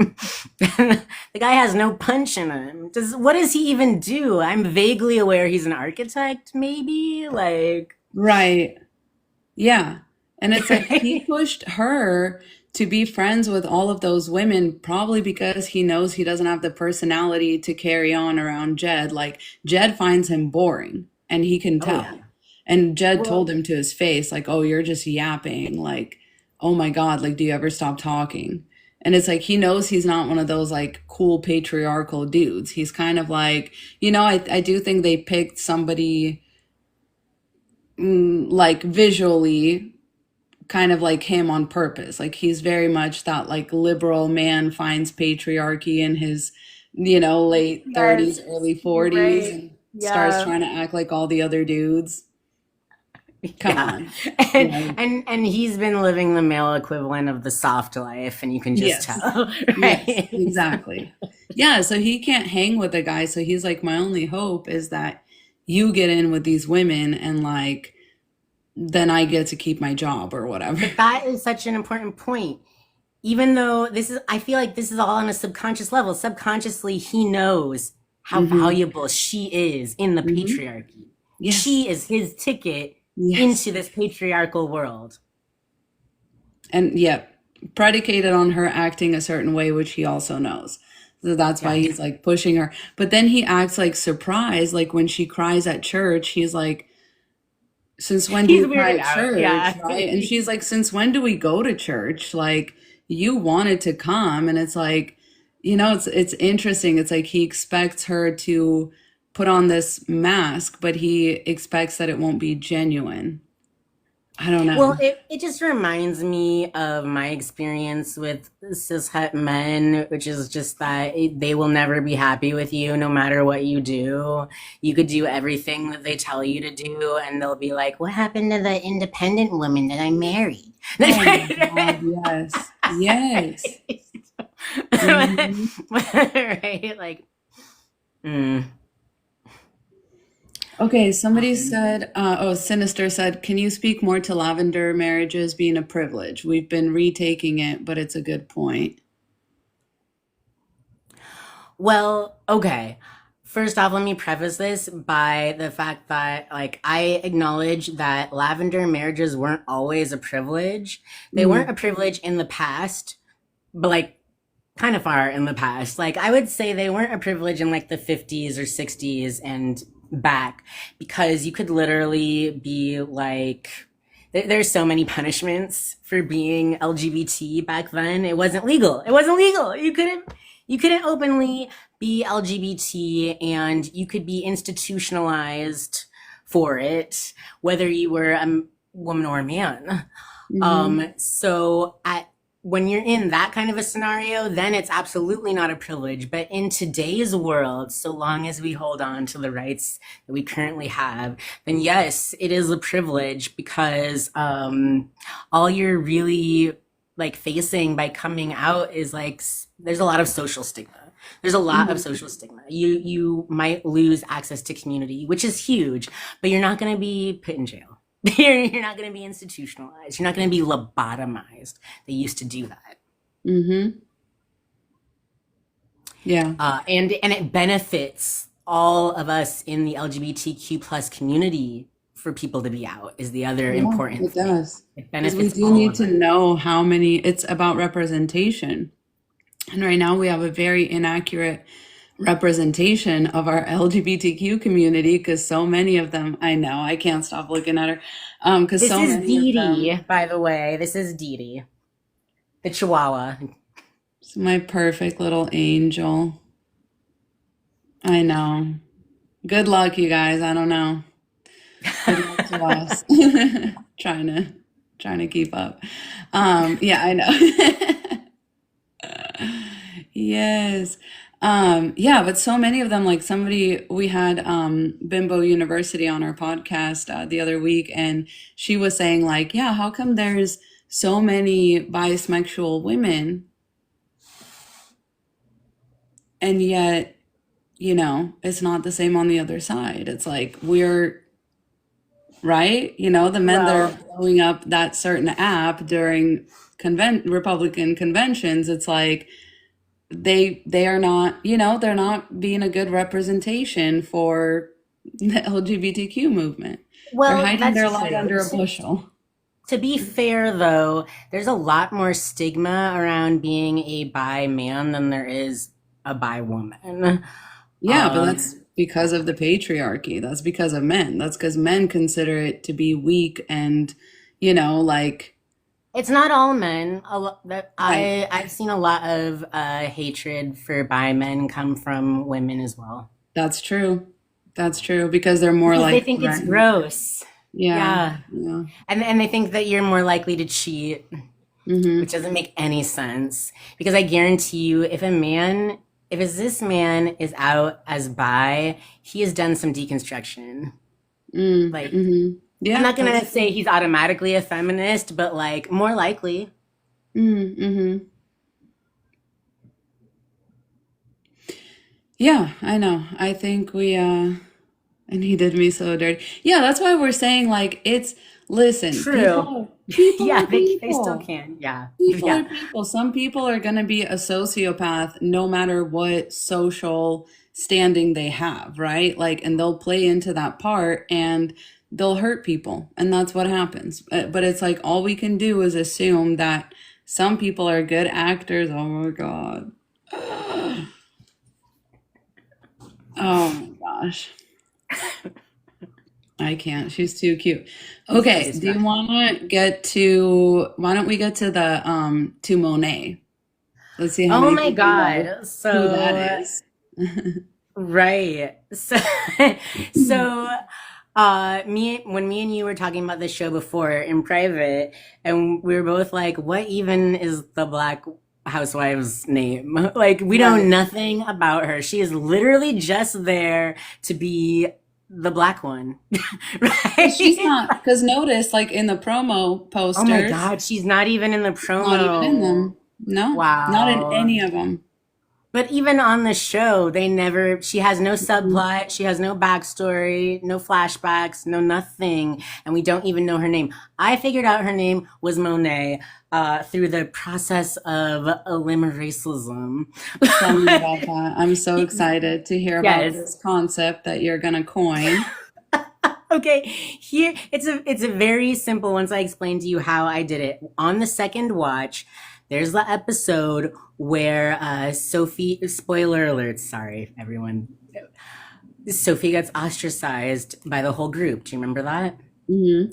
the guy has no punch in him. What does he even do? I'm vaguely aware he's an architect, maybe? Like, Right. Yeah. And it's like he pushed her to be friends with all of those women, probably because he knows he doesn't have the personality to carry on around Jed. Like, Jed finds him boring, and he can oh, yeah. tell. And Jed Well, told him to his face, like, oh, you're just yapping. Like, oh my God, like, do you ever stop talking? And it's like he knows he's not one of those like cool patriarchal dudes. He's kind of like, I do think they picked somebody like visually kind of like him on purpose. Like he's very much that like liberal man finds patriarchy in his, late yes, 30s, early you're 40s right. and starts Yeah. trying to act like all the other dudes. Come Yeah. on. And, Like, and he's been living the male equivalent of the soft life, and you can just yes. tell, Yes, right? exactly. Yeah, so he can't hang with a guy. So he's like, my only hope is that you get in with these women and like, then I get to keep my job or whatever. But that is such an important point. Even though I feel like this is all on a subconscious level. Subconsciously, he knows how Hmm. valuable she is in the Hmm. patriarchy. Yes. She is his ticket Yes. into this patriarchal world. And yep, predicated on her acting a certain way, which he also knows. So that's why Yes. he's like pushing her. But then he acts like surprised, like when she cries at church, he's like, since when do He's you cry weirded at out. church, Yeah. right? And she's like, since when do we go to church? Like, you wanted to come. And it's like, it's interesting. It's like he expects her to put on this mask, but he expects that it won't be genuine. I don't know. Well, it just reminds me of my experience with cishet men, which is just that they will never be happy with you no matter what you do. You could do everything that they tell you to do, and they'll be like, "What happened to the independent woman that I married?" Oh my God, yes. Yes. Hmm. Right? Like, mm, Okay, somebody um, said, Sinister said, can you speak more to lavender marriages being a privilege? We've been retaking it, but it's a good point. well, okay. First off, let me preface this by the fact that, like, I acknowledge that lavender marriages weren't always a privilege. They weren't Mm, a privilege in the past, but like kind of far in the past. Like, I would say they weren't a privilege in like the 50s or 60s and back, because you could literally be like, there's so many punishments for being LGBT back then. It wasn't legal. It wasn't legal. You couldn't openly be LGBT, and you could be institutionalized for it, whether you were a woman or a man. mm-hmm. So at when you're in that kind of a scenario, then it's absolutely not a privilege. But in today's world, so long as we hold on to the rights that we currently have, then yes, it is a privilege, because all you're really like facing by coming out is like there's a lot of social stigma. There's a lot of Hmm. social stigma. You might lose access to community, which is huge, but you're not going to be put in jail. You're not going to be institutionalized. You're not going to be lobotomized. They used to do that. Hmm. Yeah. And it benefits all of us in the LGBTQ plus community for people to be out, is the other Yeah, important it thing. does. It Because we benefits do all need of to us. know how many, it's about representation. And right now we have a very inaccurate representation of our LGBTQ community because so many of them, I know, I can't stop looking at her, because This so is many of Dee them, Dee, by the way. This is Dee Dee, the Chihuahua. it's my perfect little angel. I know. Good luck, you guys. I don't know. Good luck to us. Trying to trying to keep up. Yeah, I know. Yes. Yeah, but so many of them, like somebody, we had Bimbo University on our podcast the other week, and she was saying, like, yeah, how come there's so many bisexual women, and yet, it's not the same on the other side. It's like we're right, the men that are Well, blowing up that certain app during Republican conventions, it's like they are not, they're not being a good representation for the LGBTQ movement. They're hiding that's their light true. under a bushel. To be fair, though, there's a lot more stigma around being a bi man than there is a bi woman. Yeah, but Um, because of the patriarchy. That's because of men. That's because men consider it to be weak and, like, It's not all men. right. I've seen a lot of hatred for bi men come from women as well. That's true. That's true because they're more Because they like think it's threatened. gross. Yeah. Yeah. Yeah. And they think that you're more likely to cheat, which Mm-hmm. doesn't make any sense. Because I guarantee you, if a cis man is out as bi, he has done some deconstruction. Like, Mm-hmm. I'm Yeah, not that's gonna say he's automatically a feminist, but like more likely. mm-hmm. Yeah, I know. I think and he did me so dirty. Yeah, that's why we're saying like listen, True. people Yeah, are they still people. can. Yeah. People are Yeah. people. Some people are going to be a sociopath no matter what social standing they have, right? Like, and they'll play into that part and they'll hurt people. And that's what happens. But it's like all we can do is assume that some people are good actors. Oh my God. Oh my gosh. I can't. She's too cute. Okay, do you want to why don't we get to to Monet? Let's see how Oh many my people know God. who that So, is. right. So, so, me and you were talking about this show before in private, and we were both like, what even is the Black Housewife's name? Like, we know Right. nothing about her. She is literally just there to be the black one. But she's Right? not, because notice, like in the promo Oh my posters, God, she's not even in the not even in promo. them. No, not in Wow. any of them. But even on the show, she has no subplot, she has no backstory, no flashbacks, no nothing, and we don't even know her name. I figured out her name was Monet through the process of elimination. Tell me about that. I'm so excited to hear about Yes. this concept that you're gonna coin. Okay, here it's a very simple once I explain to you how I did it. On the second watch, there's the episode where Sophie, spoiler alert, sorry everyone. Sophie gets ostracized by the whole group. Do you remember that? Hmm.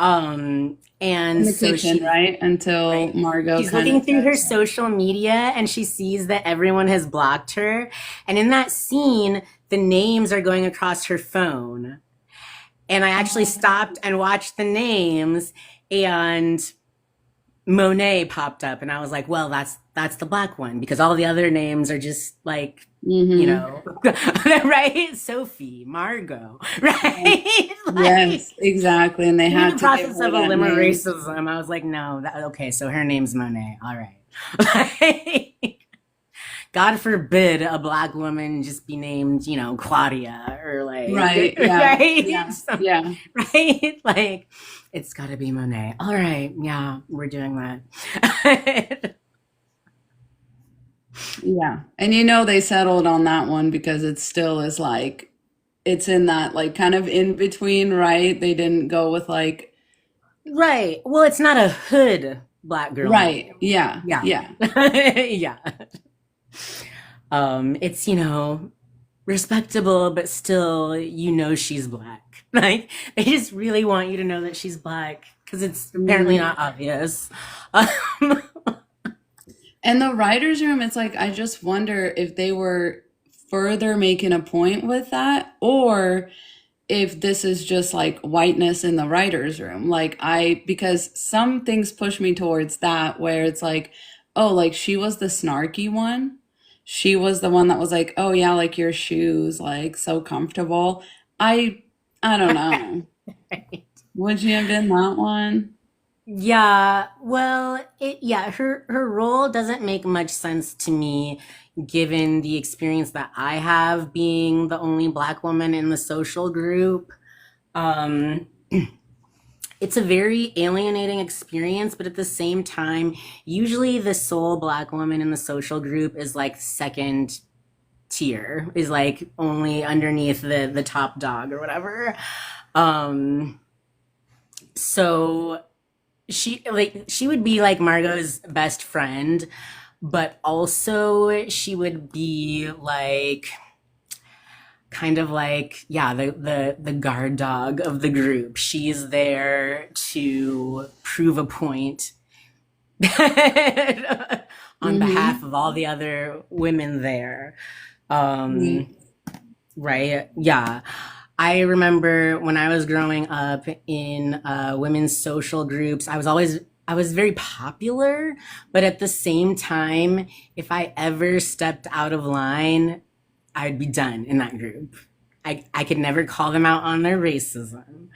In And the so kitchen, right? Until right, Margot she's kind of looking through her says, social media and she sees that everyone has blocked her. And in that scene, the names are going across her phone. And I actually stopped and watched the names, and Monet popped up, and I was like, well, that's the black one because all the other names are just like, mm-hmm. right? Sophie, Margot, right? Like Yes, exactly. And they through had the to give process her of that name. racism, I was like, no, okay, so her name's Monet. All right. Like, God forbid a black woman just be named, Claudia or like, Right. Yeah. right? Yeah. Yeah. Right? Like, it's got to be Monet. All right. Yeah, we're doing that. Yeah. And they settled on that one because it still is like it's in that like kind of in between, right? They didn't go with like Right. Well, it's not a hood black girl right. name. Yeah. Yeah. Yeah. Yeah. It's, respectable, but still, she's black. Like, they just really want you to know that she's black because it's apparently Mhm. not obvious. And the writer's room, it's like I just wonder if they were further making a point with that or if this is just like whiteness in the writer's room. Because some things push me towards that where it's like, oh, like she was the snarky one. She was the one that was like, oh yeah, like your shoes, like so comfortable. I I don't know. Would you have been that one? Yeah, well, her role doesn't make much sense to me given the experience that I have being the only black woman in the social group. Um, it's a very alienating experience, but at the same time, usually the sole black woman in the social group is like second tier, is like only underneath the top dog or whatever. Um, so she would be like Margot's best friend, but also she would be like kind of like, yeah, the guard dog of the group. She's there to prove a point on behalf Mm-hmm. of all the other women there. Right. Um, right? Yeah. I remember when I was growing up in women's social groups, I was very popular, but at the same time, if I ever stepped out of line, I'd be done in that group. I could never call them out on their racism.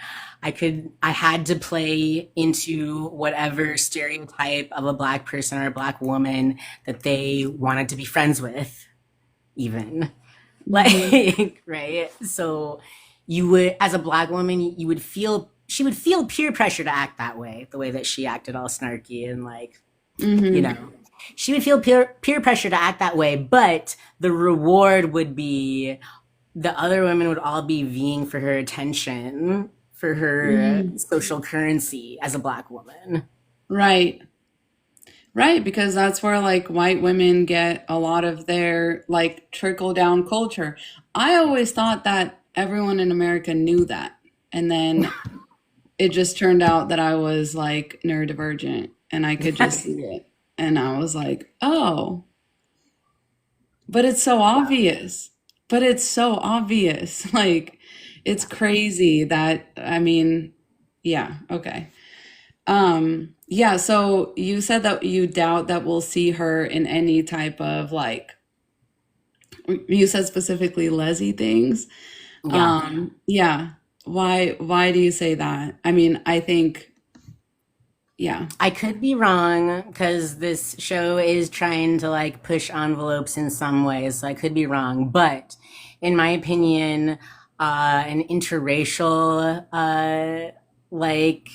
I had to play into whatever stereotype of a black person or a black woman that they wanted to be friends with, even. Mm-hmm. Like, right? So you would, as a black woman, you would feel, she would feel peer pressure to act that way, the way that she acted all snarky and like, you Mm-hmm. know, she would feel peer pressure to act that way, but the reward would be the other women would all be vying for her attention, for her Mm-hmm. social currency as a black woman. Right. Right, because that's where like white women get a lot of their like trickle down culture. I always thought that everyone in America knew that. And then it just turned out that I was like neurodivergent and I could just see it. And I was like, oh, but it's so obvious. But it's so obvious. Like, it's crazy that, I mean, yeah, okay. Yeah, so you said that you doubt that we'll see her in any type of like, you said specifically lesy things. Yeah. Yeah. Why do you say that? I mean, I think, yeah. I could be wrong because this show is trying to like push envelopes in some ways. So I could be wrong. But in my opinion, an interracial, like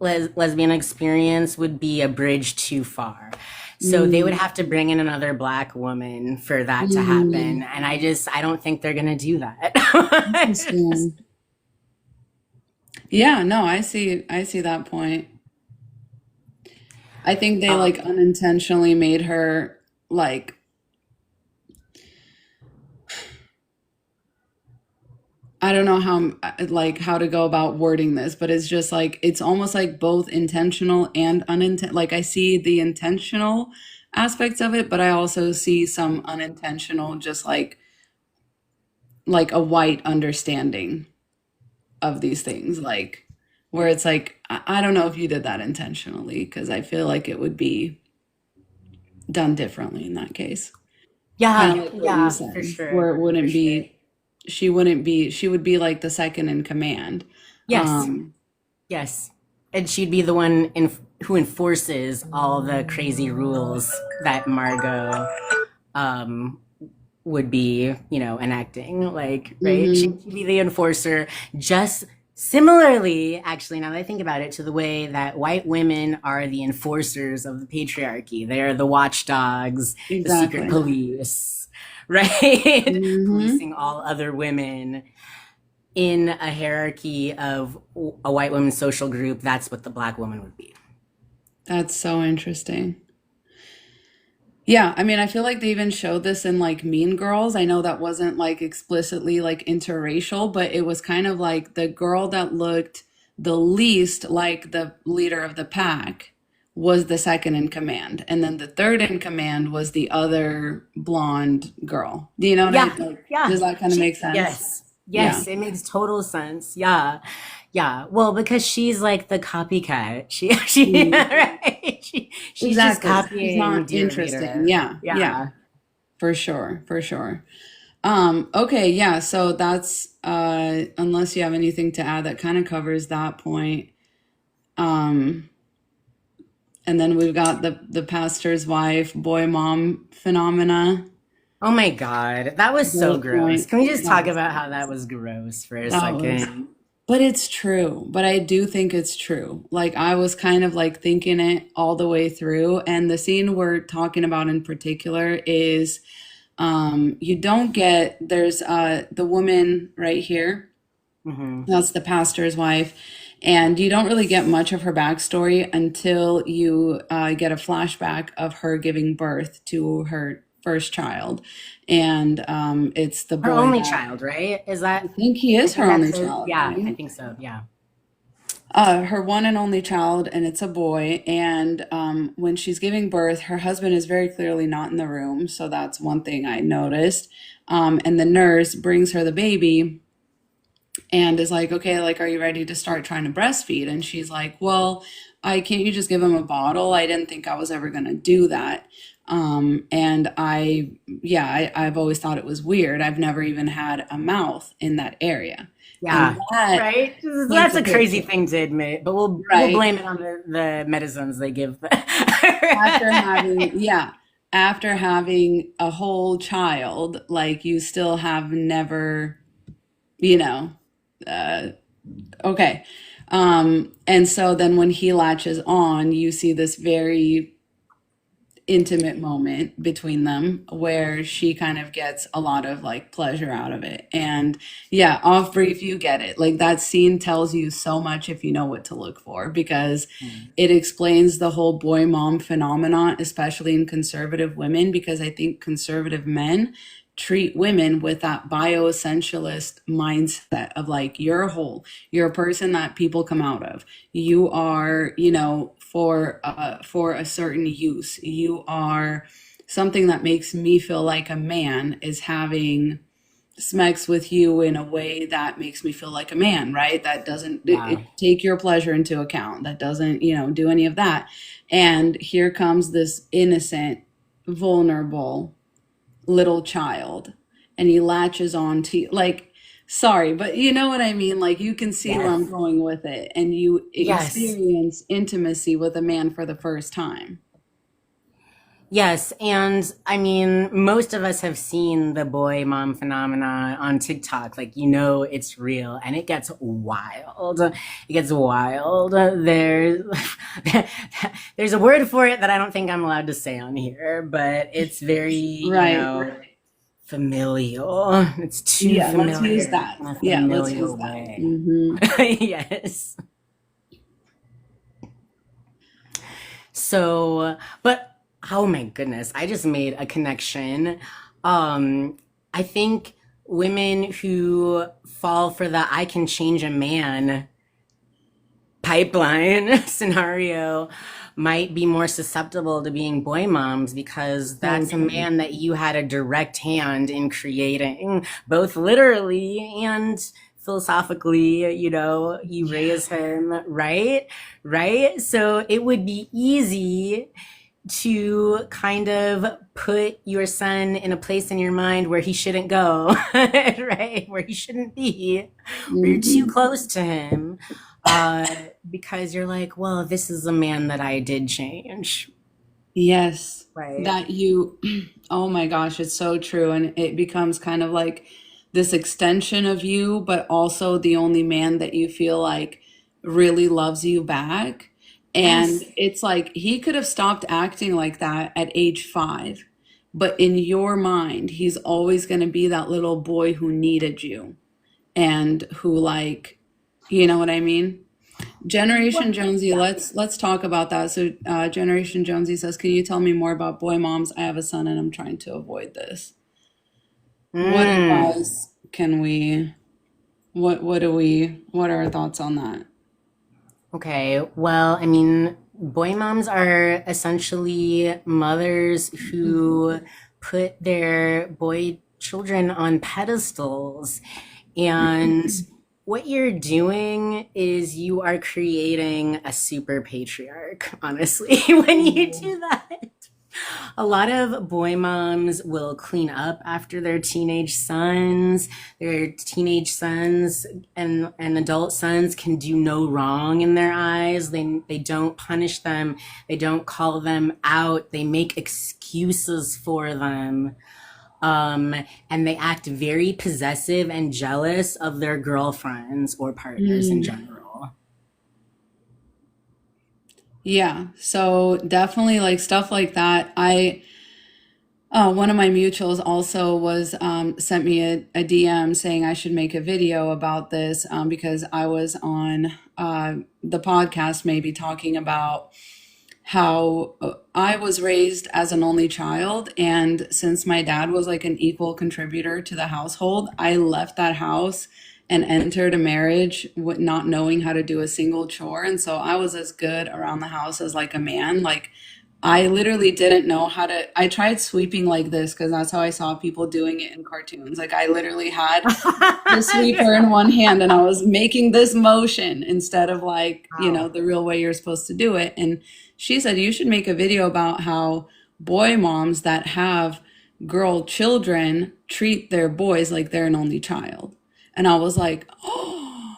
lesbian experience would be a bridge too far. So they would Mm, have to bring in another black woman for that to happen. mm, And I don't think they're going to do that. interesting. Yeah, no, I see that point. I think they like um, unintentionally made her like I don't know how to go about wording this, but it's just like it's almost like both intentional and unintentional. Like I see the intentional aspects of it, but I also see some unintentional, just like a white understanding of these things, like where it's like I don't know if you did that intentionally because I feel like it would be done differently in that case. Kind yeah, of like what you yeah, for said, sure. where it For wouldn't sure. be she would be like the second in command. Yes. Um, Yes. And she'd be the one who enforces all the crazy rules that Margot um, would be, enacting. Like, right? mhm. She'd be the enforcer, just similarly, actually, now that I think about it, to the way that white women are the enforcers of the patriarchy. They are the watchdogs, the secret Exactly. police, right? Hmm. Policing all other women in a hierarchy of a white woman's social group. That's what the black woman would be. That's so interesting. Yeah, I mean, I feel like they even showed this in like Mean Girls. I know that wasn't like explicitly like interracial, but it was kind of like the girl that looked the least like the leader of the pack was the second in command. And then the third in command was the other blonde girl. Do you know what I Yeah, like? yeah. Does that kind of make sense? Yes, Yeah. yes, it makes total sense. Yeah, yeah. Well, because she's like the copycat. Mhm. Right? She's just Exactly. She's copying not dear interesting. leader. Yeah. Yeah. Yeah. For sure. For sure. Okay, yeah, so that's unless you have anything to add that kind of covers that point. Um, and then we've got the pastor's wife, boy mom phenomena. Oh my God, that was so Great gross. point. Can we just That talk was about how that was gross for a that was second? but it's true. But I do think it's true. Like I was kind of like thinking it all the way through. And the scene we're talking about in particular is you don't get there's the woman right here. Hmm. That's the pastor's wife. And you don't really get much of her backstory until you get a flashback of her giving birth to her first child, and it's the Her boy only that child, right? I think he I is think her only that's a, child, yeah, I right? think so. Yeah. Her one and only child, and it's a boy. And when she's giving birth, her husband is very clearly not in the room, so that's one thing I noticed. And the nurse brings her the baby and is like, okay, like, are you ready to start trying to breastfeed? And she's like, well, I can't you just give him a bottle? I didn't think I was ever going to do that. And yeah, I've always thought it was weird. I've never even had a mouth in that area. And Yeah. that Right? paints That's a a crazy picture, thing to admit, but we'll right? blame it on the medicines they give. After having, yeah, after having a whole child, like you still have never, you know, uh, okay. And so then when he latches on, you see this very intimate moment between them where she kind of gets a lot of like pleasure out of it. And yeah, off brief, you get it. Like that scene tells you so much if you know what to look for because it explains the whole boy mom phenomenon, especially in conservative women, because I think conservative men treat women with that bioessentialist mindset of like you're whole, you're a person that people come out of, you are, you know, for a certain use, you are something that makes me feel like a man is having smex with you in a way that makes me feel like a man, right? That doesn't Yeah. take your pleasure into account, that doesn't, you know, do any of that. And here comes this innocent, vulnerable little child and he latches on to like, sorry, but you know what I mean, like you can see where I'm Yes. going with it and you Yes. experience intimacy with a man for the first time. Yes, and I mean, most of us have seen the boy mom phenomena on TikTok. Like, it's real, and it gets wild. It gets wild. There's a word for it that I don't think I'm allowed to say on here, but it's very, Right. familial. It's too Yeah, let's use familiar that. in a Yeah, let's use familial that. way. Hmm. Yes. So, but oh my goodness, I just made a connection. I think women who fall for the I can change a man pipeline scenario might be more susceptible to being boy moms because So that's a true. man that you had a direct hand in creating, both literally and philosophically, you raise him, right? Right? So it would be easy to kind of put your son in a place in your mind where he shouldn't go, right? Where he shouldn't be, where you're too Hmm. close to him, uh, because you're like, well, this is a man that I did change, Yes, right? that you, oh my gosh, it's so true. And it becomes kind of like this extension of you, but also the only man that you feel like really loves you back. And Yes. it's like he could have stopped acting like that at age 5, but in your mind, he's always going to be that little boy who needed you and who, like, you know what I mean? Generation What? Jonesy, Yeah. let's talk about that. So, Generation Jonesy says, "Can you tell me more about boy moms? I have a son and I'm trying to avoid this. What Mm. advice can we? What are our thoughts on that?" Okay. Well, I mean, boy moms are essentially mothers who put their boy children on pedestals. And what you're doing is you are creating a super patriarch, honestly, when you Mm. do that. A lot of boy moms will clean up after their teenage sons. Their teenage sons and adult sons can do no wrong in their eyes. They don't punish them. They don't call them out. They make excuses for them. Um, and they act very possessive and jealous of their girlfriends or partners in Mm. general. Yeah, so definitely like stuff like that. One of my mutuals also was sent me a DM saying I should make a video about this because I was on the podcast maybe talking about how I was raised as an only child. And since my dad was like an equal contributor to the household, I left that house and entered a marriage with not knowing how to do a single chore. And so I was as good around the house as like a man. Like I literally didn't know how to. I tried sweeping like this because that's how I saw people doing it in cartoons. Like I literally had the sweeper in one hand and I was making this motion instead of like, Wow. the real way you're supposed to do it. And she said, you should make a video about how boy moms that have girl children treat their boys like they're an only child. And I was like, oh,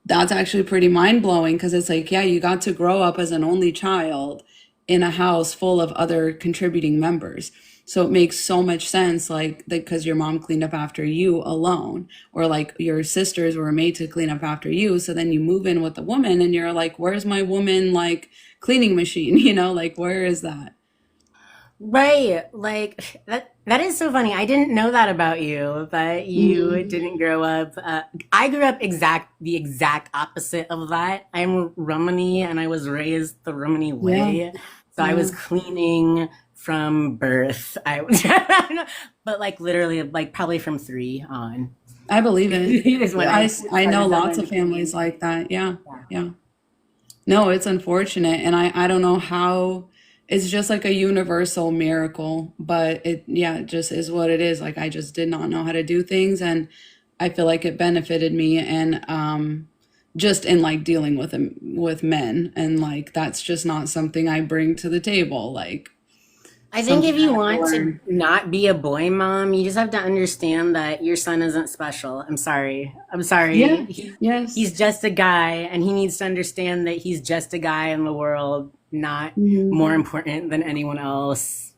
that's actually pretty mind blowing because it's like, yeah, you got to grow up as an only child in a house full of other contributing members. So it makes so much sense, like, because your mom cleaned up after you alone, or like your sisters were made to clean up after you. So then you move in with a woman and you're like, where's my woman, like, cleaning machine? Like, where is that? Right. Like that is so funny. I didn't know that about you, that you Mhm. didn't grow up. I grew up the exact opposite of that. I'm Romani and I was raised the Romani Yeah. way. So I Yeah. was cleaning from birth. I was, but like literally like probably from 3 on I believe it. is when I I know started lots learning of to clean. families like that. Yeah. Yeah. Yeah. No, it's unfortunate. And I don't know how it's just like a universal miracle, but yeah, it just is what it is. Like I just did not know how to do things. And I feel like it benefited me. And, just in like dealing with men. And like, that's just not something I bring to the table. Like I think something if I you have to want to learn. not be a boy mom, you just have to understand that your son isn't special. I'm sorry. I'm sorry. Yeah. Yes. He's just a guy, and he needs to understand that he's just a guy in the world, not Mhm. more important than anyone else.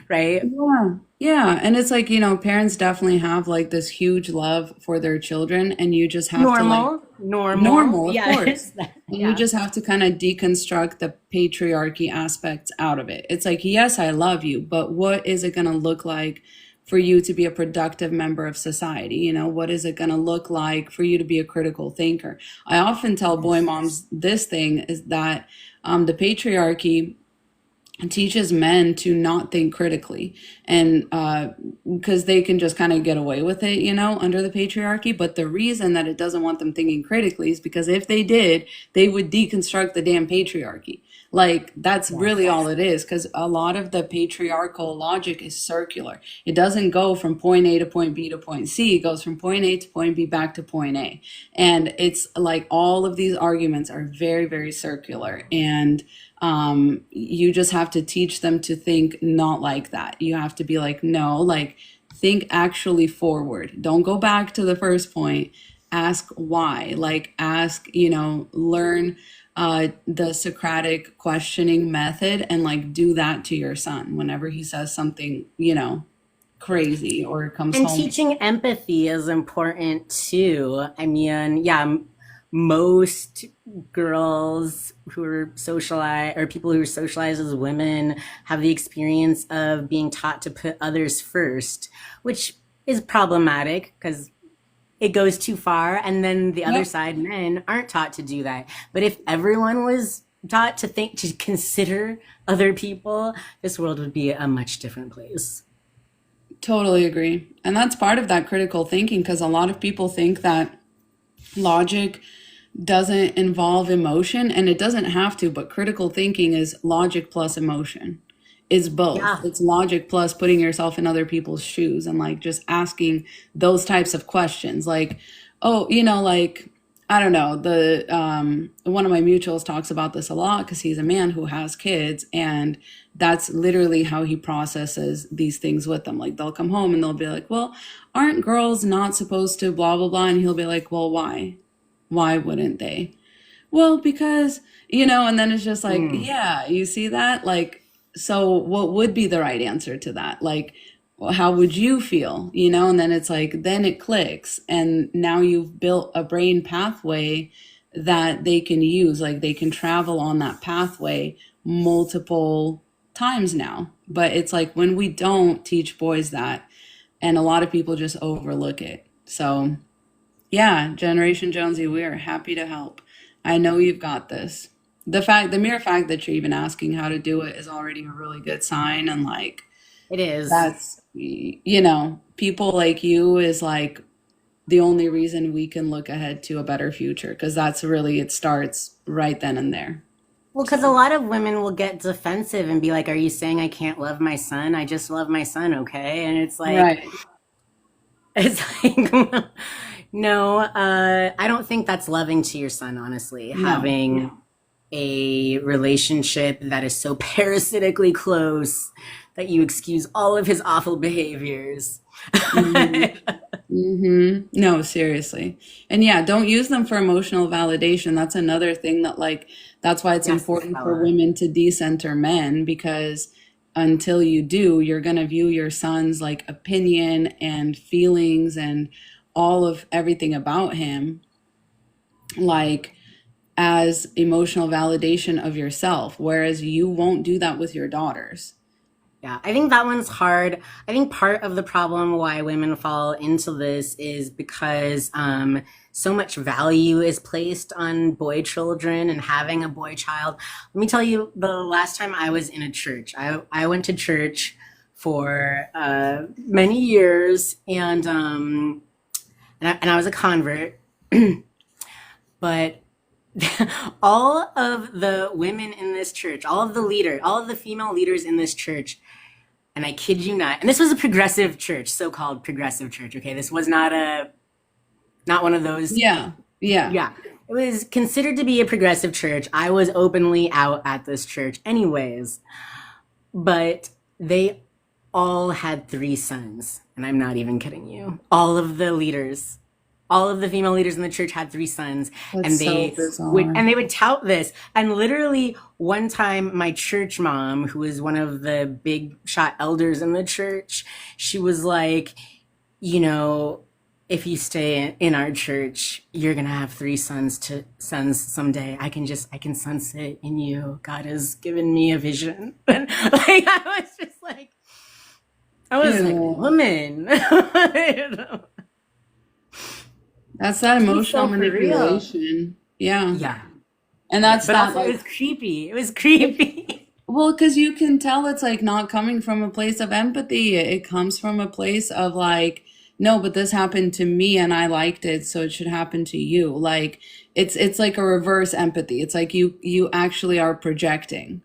Right? Yeah. Yeah. And it's like, parents definitely have like this huge love for their children, and you just have to like Normal. Normal. normal, of Yes. course. And you Yeah. just have to kind of deconstruct the patriarchy aspects out of it. It's like, yes, I love you, but what is it going to look like for you to be a productive member of society? What is it going to look like for you to be a critical thinker? I often tell boy Yes. moms this thing is that the patriarchy teaches men to not think critically, and because they can just kind of get away with it, under the patriarchy. But the reason that it doesn't want them thinking critically is because if they did, they would deconstruct the damn patriarchy. Like that's really all Yes. it is, because a lot of the patriarchal logic is circular. It doesn't go from point A to point B to point C. It goes from point A to point B back to point A. And it's like all of these arguments are very, very circular. And you just have to teach them to think not like that. You have to be like, no, like think actually forward. Don't go back to the first point. Ask why. Like ask, learn the Socratic questioning method and like do that to your son whenever he says something, crazy or comes And home. teaching empathy is important too. I mean, yeah, most girls who are socialized or people who are socialized as women have the experience of being taught to put others first, which is problematic because it goes too far. And then the other Yep. side, men aren't taught to do that. But if everyone was taught to think, to consider other people, this world would be a much different place. Totally agree. And that's part of that critical thinking because a lot of people think that logic doesn't involve emotion, and it doesn't have to, but critical thinking is logic plus emotion. It's both. Yeah. It's logic plus putting yourself in other people's shoes and like just asking those types of questions. Like, oh, like I don't know, the one of my mutuals talks about this a lot because he's a man who has kids, and that's literally how he processes these things with them. Like they'll come home and they'll be like, well, aren't girls not supposed to blah blah blah? And he'll be like, well, why? Why wouldn't they? Well, because, and then it's just like, Mm. yeah, you see that? Like, so what would be the right answer to that? Like, well, how would you feel? And then it's like, then it clicks. And now you've built a brain pathway that they can use. Like, they can travel on that pathway multiple times now. But it's like when we don't teach boys that, and a lot of people just overlook it. So, yeah, Generation Jonesy, we are happy to help. I know you've got this. the mere fact that you're even asking how to do it is already a really good sign. And like, It is. that's, people like you is like the only reason we can look ahead to a better future, because that's really, it starts right then and there. Well, because a So, lot of women will get defensive and be like, "Are you saying I can't love my son? I just love my son, okay?" And right. it's like, no, I don't think that's loving to your son, honestly. No. Having a relationship that is so parasitically close that you excuse all of his awful behaviors. Hmm. Hmm. No, seriously. And yeah, don't use them for emotional validation. That's another thing that, like, that's why it's Yes, important for Bella. women to decenter men, because until you do, you're going to view your son's like opinion and feelings and all of everything about him like as emotional validation of yourself, whereas you won't do that with your daughters. Yeah, I think that one's hard. I think part of the problem why women fall into this is because so much value is placed on boy children and having a boy child. Let me tell you, the last time I was in a church, I went to church for many years, and I was a convert, but all of the women in this church, all of the female leaders in this church, and I kid you not, and this was a progressive church, so-called progressive church. Okay, this was not one of those. Yeah. Yeah. Yeah, it was considered to be a progressive church. I was openly out at this church, anyways, but they all had three sons, and I'm not even kidding you. All of the female leaders in the church had three sons, That's and so bizarre. they would tout this. And literally one time my church mom, who was one of the big shot elders in the church, she was like, you know, if you stay in our church, you're gonna have three sons someday. I can sense it in you. God has given me a vision. And like I was like, Ew. woman, you know, That's that be emotional so for real. manipulation. Yeah. Yeah. And Yeah. that's But that also it like was creepy. It was it, creepy. well, because you can tell it's like not coming from a place of empathy. It comes from a place of like, no, but this happened to me and I liked it, so it should happen to you. Like it's like a reverse empathy. It's like you actually are projecting.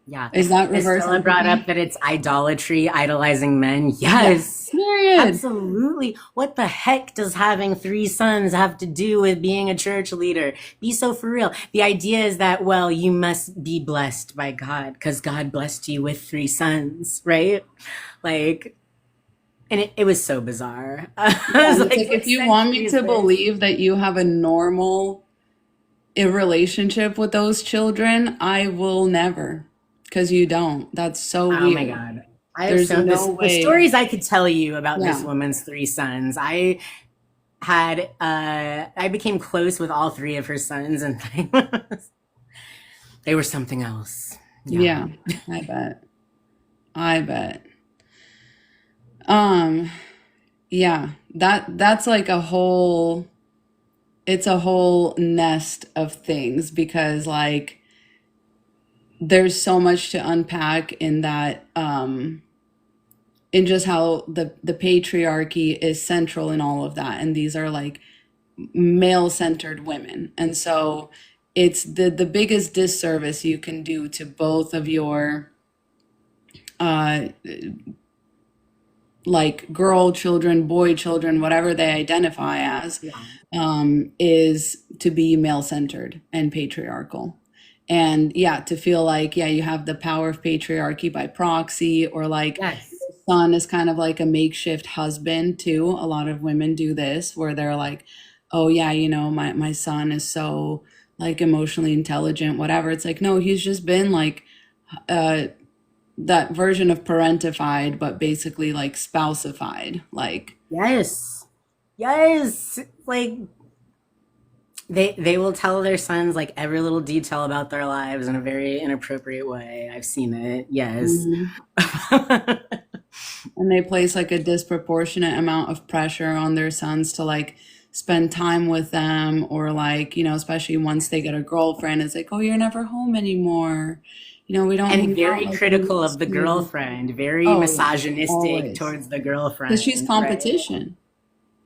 Yeah. Is that As reverse Stella brought up empathy? that it's idolatry, idolizing men. Yeah. Yes. Period. Absolutely. What the heck does having three sons have to do with being a church leader? Be so for real. The idea is that, well, you must be blessed by God because God blessed you with three sons, right? Like, and it was so bizarre. I Yeah, was and it's like, like what if you want me century is to this? believe that you have a normal relationship with those children, I will never. Because you don't. That's so Oh my weird. God. I have There's so no the way. stories I could tell you about this Yeah. woman's three sons. I became close with all three of her sons and they were something else. Yeah. Yeah. I bet. I bet. Um, yeah. That's like a whole it's a whole nest of things, because like there's so much to unpack in that in just how the patriarchy is central in all of that, and these are like male centered women. And so it's the biggest disservice you can do to both of your uh like girl children, boy children, whatever they identify as, Yeah. is to be male centered and patriarchal. And yeah, to feel like, yeah, you have the power of patriarchy by proxy, or like Yes. the son is kind of like a makeshift husband too. A lot of women do this where they're like, oh yeah, my son is so like emotionally intelligent, whatever. It's like, no, he's just been like uh that version of parentified, but basically like spouseified. Like, Yes. Yes. Like they will tell their sons like every little detail about their lives in a very inappropriate way. I've seen it. Yes. mhm. And they place like a disproportionate amount of pressure on their sons to like spend time with them, or like, especially once they get a girlfriend, it's like, oh, you're never home anymore. We don't And hang out very like we critical of used the to. girlfriend, very Oh yeah, misogynistic always. towards the Because she's girlfriend, right? competition.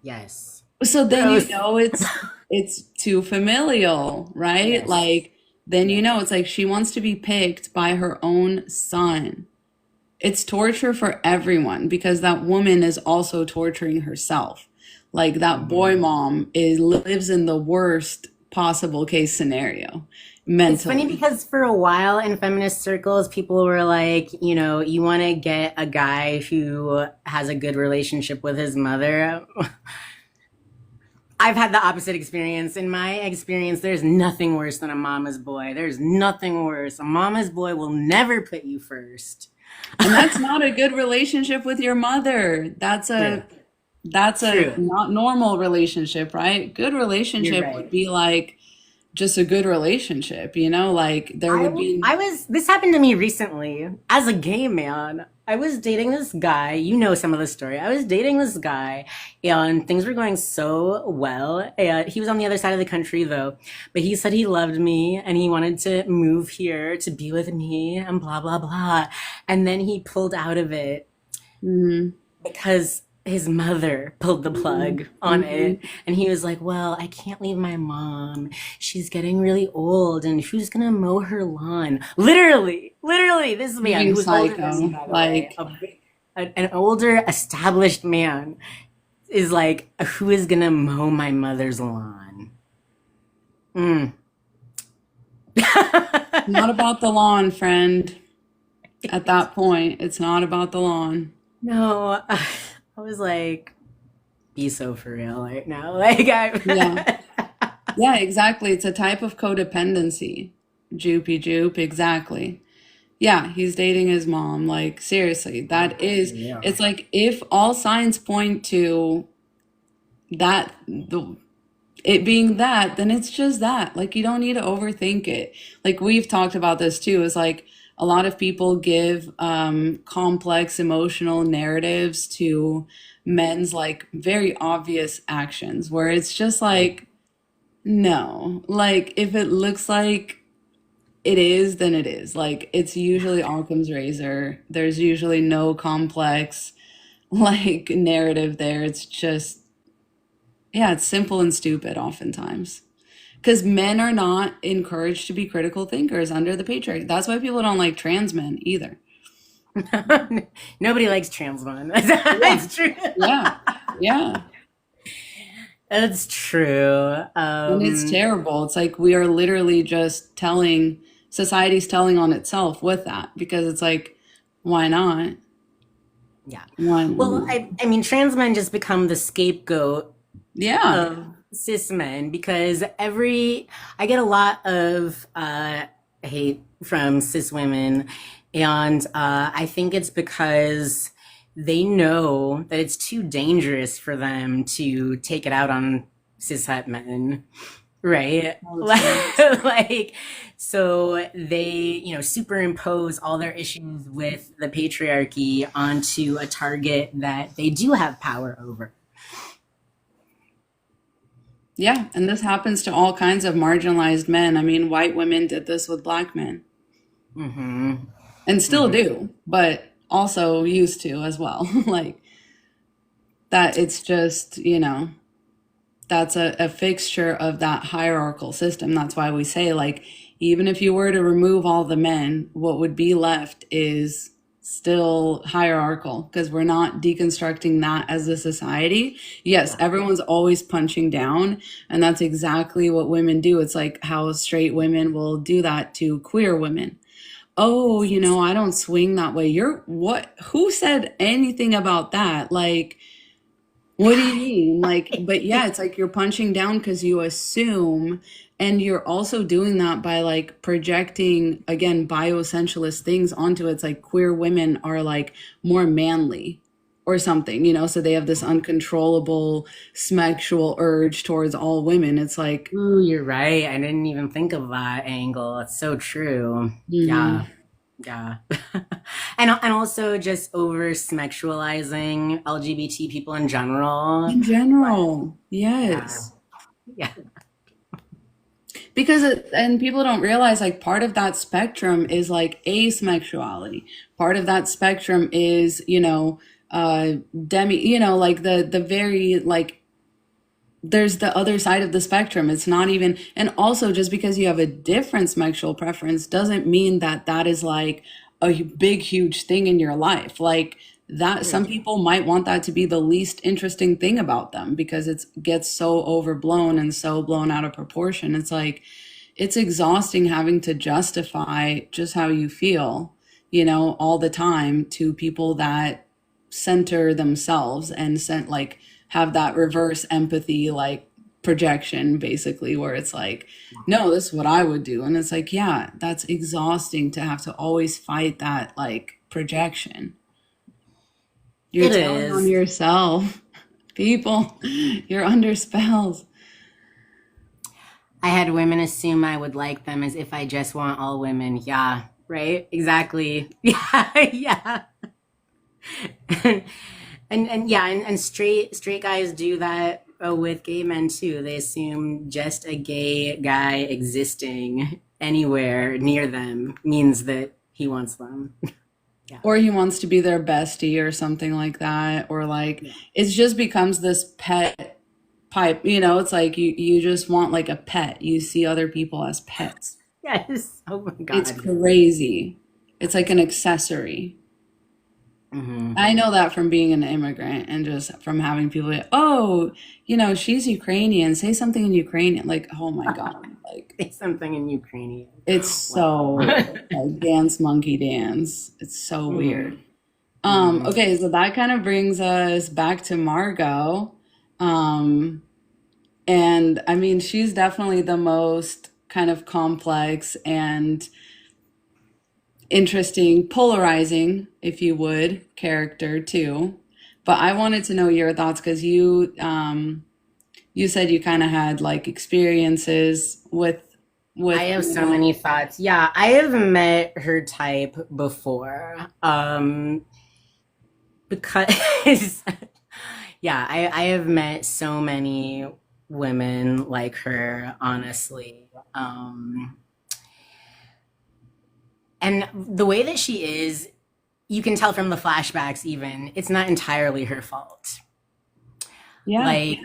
Yes. So then Gross. it's too familial, right? Yes. Like then Yes. it's like she wants to be picked by her own son. It's torture for everyone because that woman is also torturing herself. Like that boy Mhm. mom is lives in the worst possible case scenario It's funny mentally. because for a while in feminist circles, people were like, you want to get a guy who has a good relationship with his mother. I've had the opposite experience. In my experience, there's nothing worse than a mama's boy. There's nothing worse. A mama's boy will never put you first. And that's not a good relationship with your mother. True. That's a True. not normal relationship, right? Good You're relationship would right. be like just a good relationship, like there would be. This happened to me recently as a gay man. I was dating this guy. You know some of the story. I was dating this guy and things were going so well. And he was on the other side of the country though. But he said he loved me and he wanted to move here to be with me and blah, blah, blah. And then he pulled out of it Mhm, because his mother pulled the mhm, plug on it. mhm. And he was like, well, I can't leave my mom. She's getting really old and who's going to mow her lawn? Literally, this man Living who's older than me, psycho. by the way, Like, an older established man is like, who is going to mow my mother's lawn? Mm. not about the lawn, friend. At that point, it's not about the lawn. No, I was like, be so for real right now. Like, Yeah. I. Yeah, exactly. It's a type of codependency. Joopy joop, exactly. Yeah, he's dating his mom. Like, seriously, Yeah. it's like if all signs point to it being that, then it's just that. Like, you don't need to overthink it. Like, we've talked about this too, is like a lot of people give complex emotional narratives to men's like very obvious actions, where it's just like, no, like if it looks like it is, then it is. Like, it's usually Occam's razor. There's usually no complex like narrative there. It's just, yeah, it's simple and stupid oftentimes. Because men are not encouraged to be critical thinkers under the patriarchy. That's why people don't like trans men either. Nobody likes trans men. Yeah, It's true. yeah, yeah. That's true. And it's terrible. It's like we are literally just society's telling on itself with that because it's like, why not? Yeah. Why Well, not? I mean, trans men just become the scapegoat Yeah. of cis men because I get a lot of hate from cis women, and I think it's because they know that it's too dangerous for them to take it out on cis het men. Right. Oh, it's so Like, so they, superimpose all their issues with the patriarchy onto a target that they do have power over. Yeah, and this happens to all kinds of marginalized men. I mean, white women did this with black men Hmm. and still Hmm. do, but also used to as well. Like that, it's just, that's a fixture of that hierarchical system. That's why we say, like, even if you were to remove all the men, what would be left is still hierarchical because we're not deconstructing that as a society. Yes, Yeah. everyone's always punching down, and that's exactly what women do. It's like how straight women will do that to queer women. Oh, I don't swing that way. You're what? Who said anything about that? Like, what do you mean? Like, but yeah, it's like you're punching down because you assume, and you're also doing that by like projecting, again, bioessentialist things onto it. It's like queer women are like more manly or something, so they have this uncontrollable sexual urge towards all women. It's like, Ooh, you're right. I didn't even think of that angle. It's so true. mhm. Yeah. Yeah. And also just over sexualizing LGBT people in general. In But general, yeah. yes. Yeah. Because and people don't realize like part of that spectrum is like asexuality. Part of that spectrum is, demi, like the very like there's the other side of the spectrum. It's not even, and also just because you have a different sexual preference doesn't mean that that is like a big, huge thing in your life. Like that, some people might want that to be the least interesting thing about them because it gets so overblown and so blown out of proportion. It's like, it's exhausting having to justify just how you feel, all the time to people that center themselves and sent like have that reverse empathy like projection basically where it's like no, this is what I would do, and it's like yeah, that's exhausting to have to always fight that like projection. You're It telling on is. yourself. People, you're under spells. I had women assume I would like them as if I just want all women. Yeah, right? Exactly. Yeah, yeah. And yeah, and straight guys do that with gay men too. They assume just a gay guy existing anywhere near them means that he wants them. Yeah. Or he wants to be their bestie or something like that, or like Yeah. it just becomes this pet pipe, it's like you just want like a pet. You see other people as pets. Yes. Oh my It's God. crazy. It's like an accessory. Hmm. I know that from being an immigrant and just from having people like, oh, she's Ukrainian. Say something in Ukrainian. Like, oh my God. Like, Say something in Ukrainian. it's Wow. so like dance monkey dance. It's so Hmm. weird. Hmm. Okay, so that kind of brings us back to Margot. Um, and I mean, she's definitely the most kind of complex and interesting, polarizing, if you would, character too. But I wanted to know your thoughts because you said you kind of had like experiences I with have so many thoughts. Yeah, I have met her type before. Because yeah, I have met so many women like her, honestly. And the way that she is, you can tell from the flashbacks even, it's not entirely her fault. yeah, Like,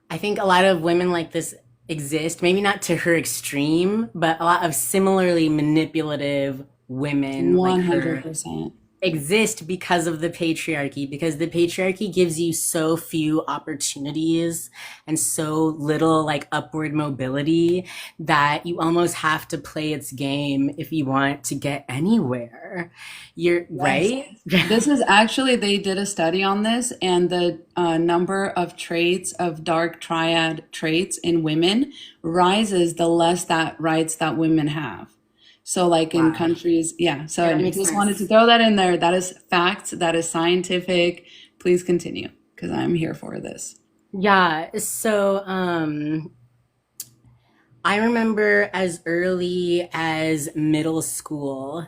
I think a lot of women like this exist, maybe not to her extreme, but a lot of similarly manipulative women like her 100%. exist because of the patriarchy, because the patriarchy gives you so few opportunities and so little like upward mobility that you almost have to play its game if you want to get anywhere. You're Yes. right. This is actually, they did a study on this, and the number of traits of dark triad traits in women rises the less that rights that women have. So, like in Wow. countries, yeah. So, Yeah, that I makes just wanted to sense. throw that in there. That is fact, that is scientific. Please continue because I'm here for this. Yeah. So I remember as early as middle school,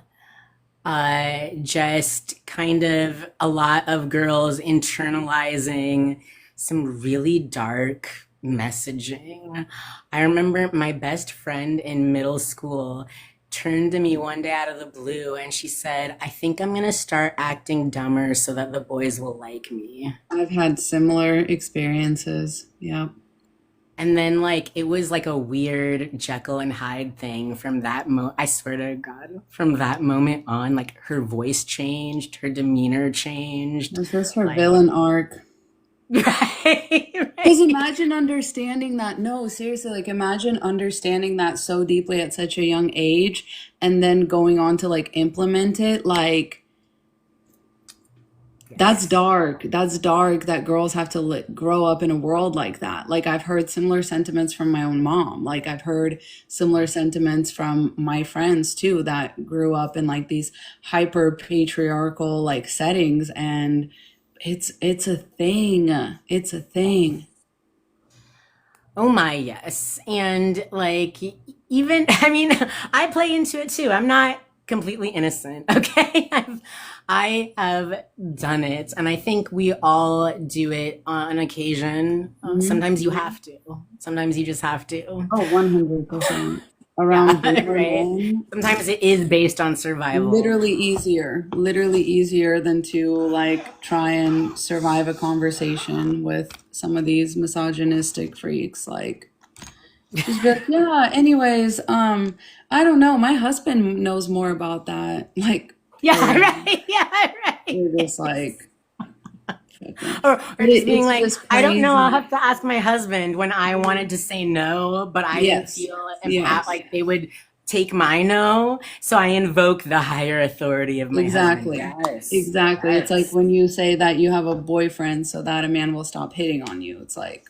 just kind of a lot of girls internalizing some really dark messaging. I remember my best friend in middle school turned to me one day out of the blue and she said, I think I'm going to start acting dumber so that the boys will like me. I've had similar experiences. Yeah. And then like it was like a weird Jekyll and Hyde thing from I swear to God, from that moment on, like her voice changed, her demeanor changed. Was this her Like villain arc? right, Because right. imagine understanding that. No, seriously, like imagine understanding that so deeply at such a young age and then going on to like implement it. Like, that's Yes. dark. That's dark that girls have to grow up in a world like that. Like, I've heard similar sentiments from my own mom. Like, I've heard similar sentiments from my friends too that grew up in like these hyper patriarchal like settings. And it's a thing. It's a thing. Oh my, yes. And like even I mean, I play into it too. I'm not completely innocent. Okay. I have done it. And I think we all do it on occasion. Mhm. Sometimes you have to. Sometimes you just have to. Oh, 100%. Yeah. Around bigger Right. men, Sometimes it is based on survival. literally easier than to like try and survive a conversation with some of these misogynistic freaks. Like, just be like, yeah, anyways, I don't know. My husband knows more about that. Like, Yeah. for real. Right. Yeah. You're just Right. like, fucking, Or but just being it's like, just I don't know, I'll crazy. have to ask my husband when I wanted to say no, but I didn't Yes, feel yes, like they would take my no. So I invoke the higher authority of my husband. exactly. Yes. Exactly. It's like Yes. when you say that you have a boyfriend so that a man will stop hitting on you. It's like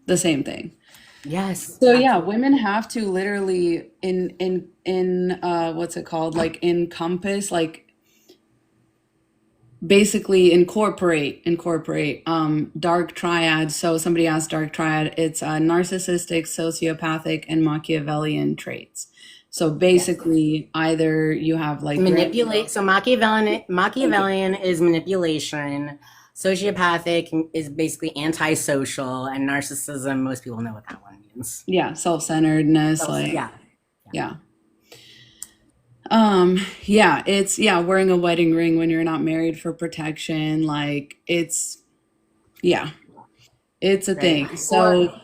the same thing. Yes. So yeah, Absolutely. women have to literally in what's it called? Like encompass, like basically incorporate dark triad. So somebody asked dark triad, it's narcissistic, sociopathic, and Machiavellian traits. So Yes. basically either you have like Manipulate. So thank you. Machiavellian is manipulation. Sociopathic is basically antisocial, and narcissism, most people know what that one means. Yeah, self-centeredness, So like yeah. yeah. Yeah, it's yeah, wearing a wedding ring when you're not married for protection, like yeah, it's a Right. thing. So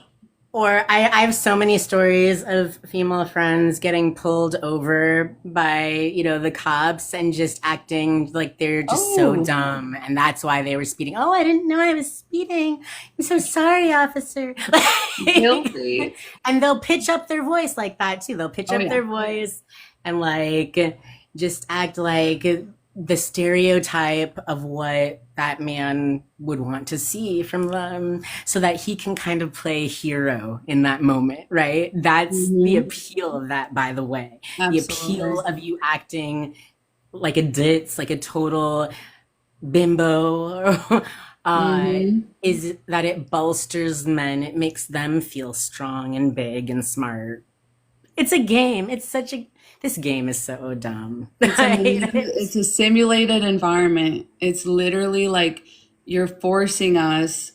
Or I have so many stories of female friends getting pulled over by, the cops and just acting like they're just so oh, dumb. And that's why they were speeding. Oh, I didn't know I was speeding. I'm so sorry, officer. guilty. And they'll pitch up their voice like that too. They'll pitch Oh up yeah. their voice and like just act like the stereotype of what that man would want to see from them so that he can kind of play hero in that moment, right? That's the Hmm. appeal of that, by the way. The appeal Absolutely. of you acting like a ditz, like a total bimbo, uh, Hmm. is that it bolsters men. It makes them feel strong and big and smart. It's a game. This game is so dumb. It's a simulated environment. It's literally like you're forcing us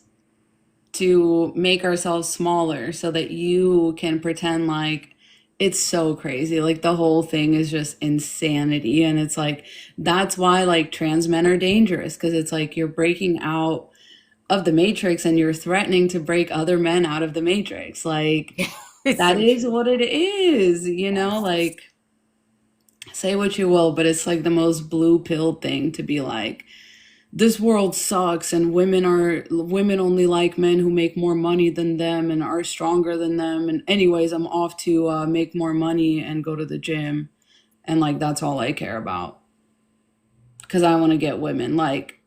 to make ourselves smaller so that you can pretend like it's so crazy. Like the whole thing is just insanity. And it's like, that's why like trans men are dangerous because it's like you're breaking out of the matrix and you're threatening to break other men out of the matrix. Like It's that so is true. what it is, you know? Yes. Like say what you will, but it's like the most blue pill thing to be like, this world sucks and women only like men who make more money than them and are stronger than them, and anyways I'm off to make more money and go to the gym, and like that's all I care about because I want to get women. Like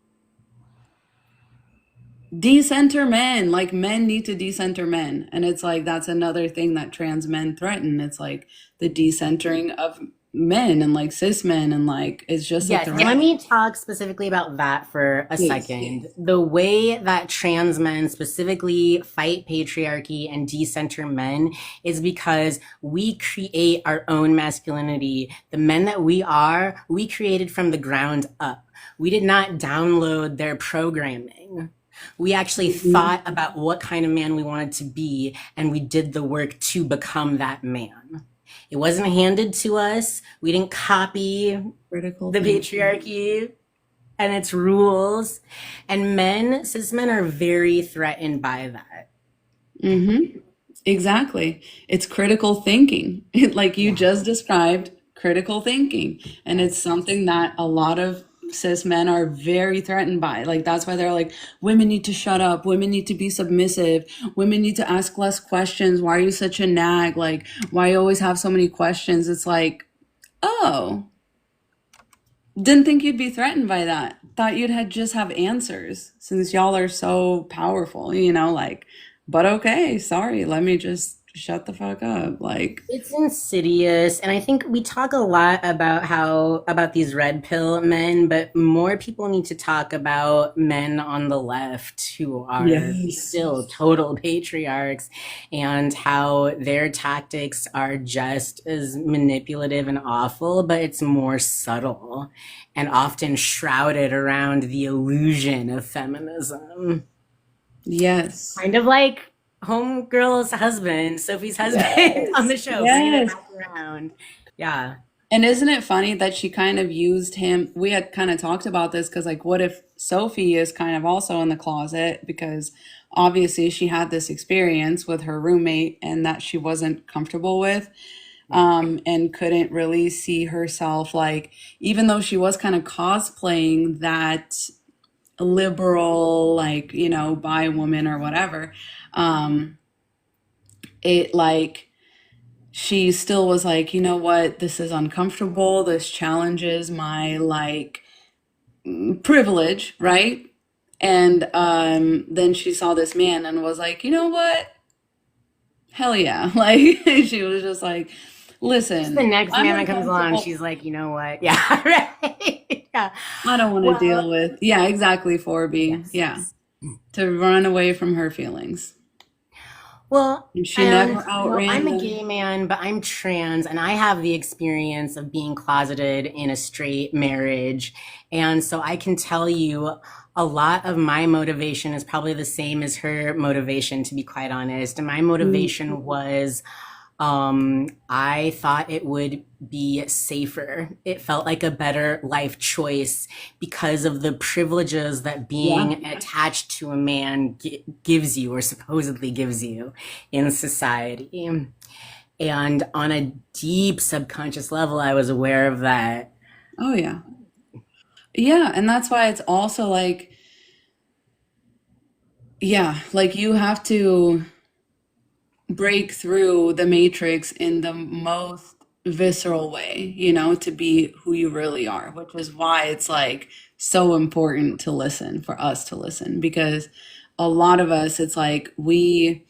decenter men, like men need to decenter men, and it's like that's another thing that trans men threaten. It's like the decentering of men and like cis men, and like it's just a Yes, and let threat. me talk specifically about that for a Please. second. The way that trans men specifically fight patriarchy and decenter men is because we create our own masculinity. The men that we created from the ground up. We did not download their programming. We actually Mhm. thought about what kind of man we wanted to be, and we did the work to become that man. It wasn't handed to us. We didn't copy Critical the thinking. patriarchy and its rules. And cis men are very threatened by that. Mm-hmm. Exactly. It's critical thinking. Like you Yeah. just described, critical thinking. And it's Yes. something that a lot of cis men are very threatened by. Like that's why they're like, women need to shut up, women need to be submissive, women need to ask less questions. Why are you such a nag? Like, why you always have so many questions? It's like, oh, didn't think you'd be threatened by that. Thought you'd had just have answers since y'all are so powerful, like, but okay, sorry, let me just shut the fuck up. Like, It's insidious, and I think we talk a lot about how about these red pill men, but more people need to talk about men on the left who are yes. still total patriarchs and how their tactics are just as manipulative and awful, but it's more subtle and often shrouded around the illusion of feminism. Yes. Kind of like Homegirl's husband, Sophie's husband on Yes. the show, bringing it Yes. back around. Yeah. And isn't it funny that she kind of used him? We had kind of talked about this because, like, what if Sophie is kind of also in the closet? Because obviously she had this experience with her roommate and that she wasn't comfortable with, and couldn't really see herself, like, even though she was kind of cosplaying that liberal, like, bi woman or whatever, um, it like she still was like, you know what, this is uncomfortable. This challenges my like privilege, right? And then she saw this man and was like, you know what? Hell yeah. Like she was just like, Just the listen, next I'm man that comes along, uncomfortable. she's like, you know what? Yeah, right. Yeah. I don't want to Well, deal with. Yeah, exactly, Forby. yes. Yeah. To run away from her feelings. Well, And she and never I'm outran a them. gay man, but I'm trans and I have the experience of being closeted in a straight marriage. And so I can tell you a lot of my motivation is probably the same as her motivation, to be quite honest. And my Mm, motivation was I thought it would be safer. It felt like a better life choice because of the privileges that yeah. being attached to a man gives you or supposedly gives you in society. And on a deep subconscious level, I was aware of that. Oh, yeah. Yeah. And that's why it's also like, yeah, like you have to break through the matrix in the most visceral way, to be who you really are, which is why it's like so important to listen, for us to listen, because a lot of us, it's like we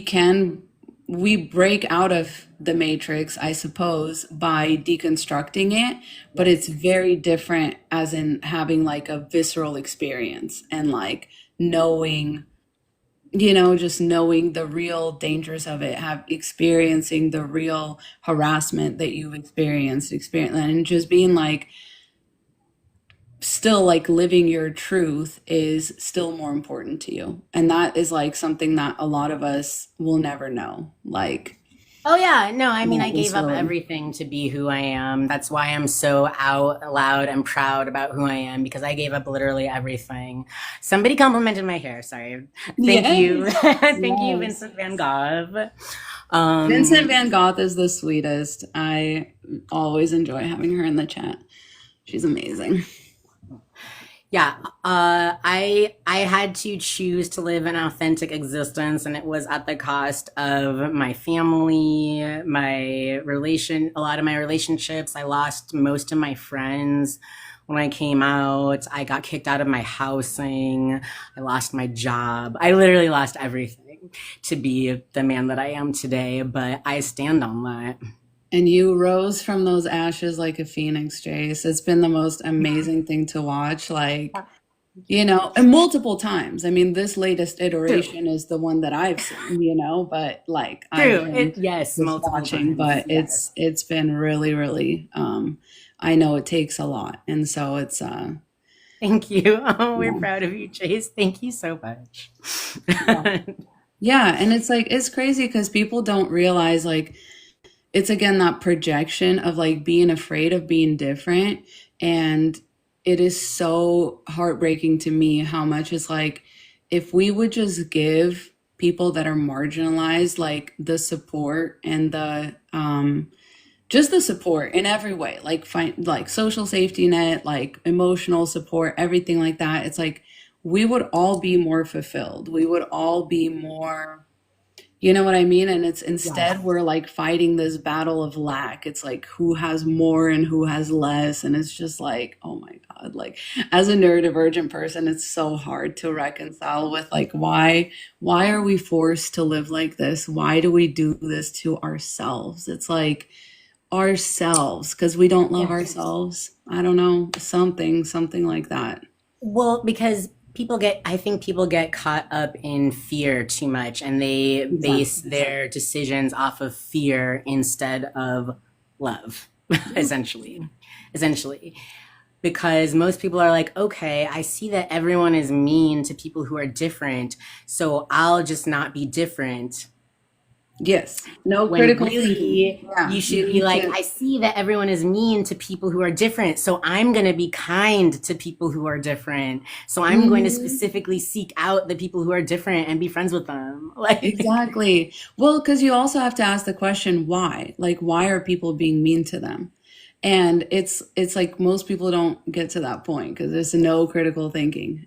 can we break out of the matrix, I suppose, by deconstructing it, but it's Yes. very different as in having like a visceral experience and like knowing, just knowing the real dangers of it, have experiencing the real harassment that you've experienced, and just being like still like living your truth is still more important to you. And that is like something that a lot of us will never know. Like Oh yeah, no, I mean that I gave up viscerally. everything to be who I am. That's why I'm so out loud and proud about who I am because I gave up literally everything. Somebody complimented my hair. Sorry. Thank you. Yes. Thank you, Yes. Vincent Van Gogh. Vincent Um, Van Gogh is the sweetest. I always enjoy having her in the chat. She's amazing. Yeah, I had to choose to live an authentic existence, and it was at the cost of my family, my relation, a lot of my relationships. I lost most of my friends when I came out. I got kicked out of my housing. I lost my job. I literally lost everything to be the man that I am today, but I stand on that. And you rose from those ashes like a phoenix, Jace. It's been the most amazing thing to watch. Like, and multiple times. I mean, this latest True. iteration is the one that I've seen, but like I've True. been Yes, just multiple watching, times. but Yes. it's been really, really, I know it takes a lot. And so it's Thank you. Oh, we're yeah. proud of you, Chase. Thank you so much. Yeah. Yeah, and it's like it's crazy because people don't realize like it's again that projection of like being afraid of being different, and it is so heartbreaking to me how much it's like if we would just give people that are marginalized like the support and the just the support in every way, like find like social safety net, like emotional support, everything like that, it's like we would all be more fulfilled, we would all be more, You know what I mean? And it's instead Yes. we're like fighting this battle of lack. It's like who has more and who has less. And it's just like, oh my God. Like as a neurodivergent person, it's so hard to reconcile with like why are we forced to live like this? Why do we do this to ourselves? It's like ourselves because we don't love Yes. ourselves. I don't know, something like that. Well, because I think people get caught up in fear too much and they base Exactly. their decisions off of fear instead of love, Yeah. essentially. Essentially. Because most people are like, okay, I see that everyone is mean to people who are different, so I'll just not be different. Yes. No When critical thinking. really Yeah. you You should be need like, to. I see that everyone is mean to people who are different, so I'm going to be kind to people who are different. So I'm going to Mhm. specifically seek out the people who are different and be friends with them. Like, Exactly. Well, because you also have to ask the question why? Like, why are people being mean to them? And it's like most people don't get to that point because there's no critical thinking.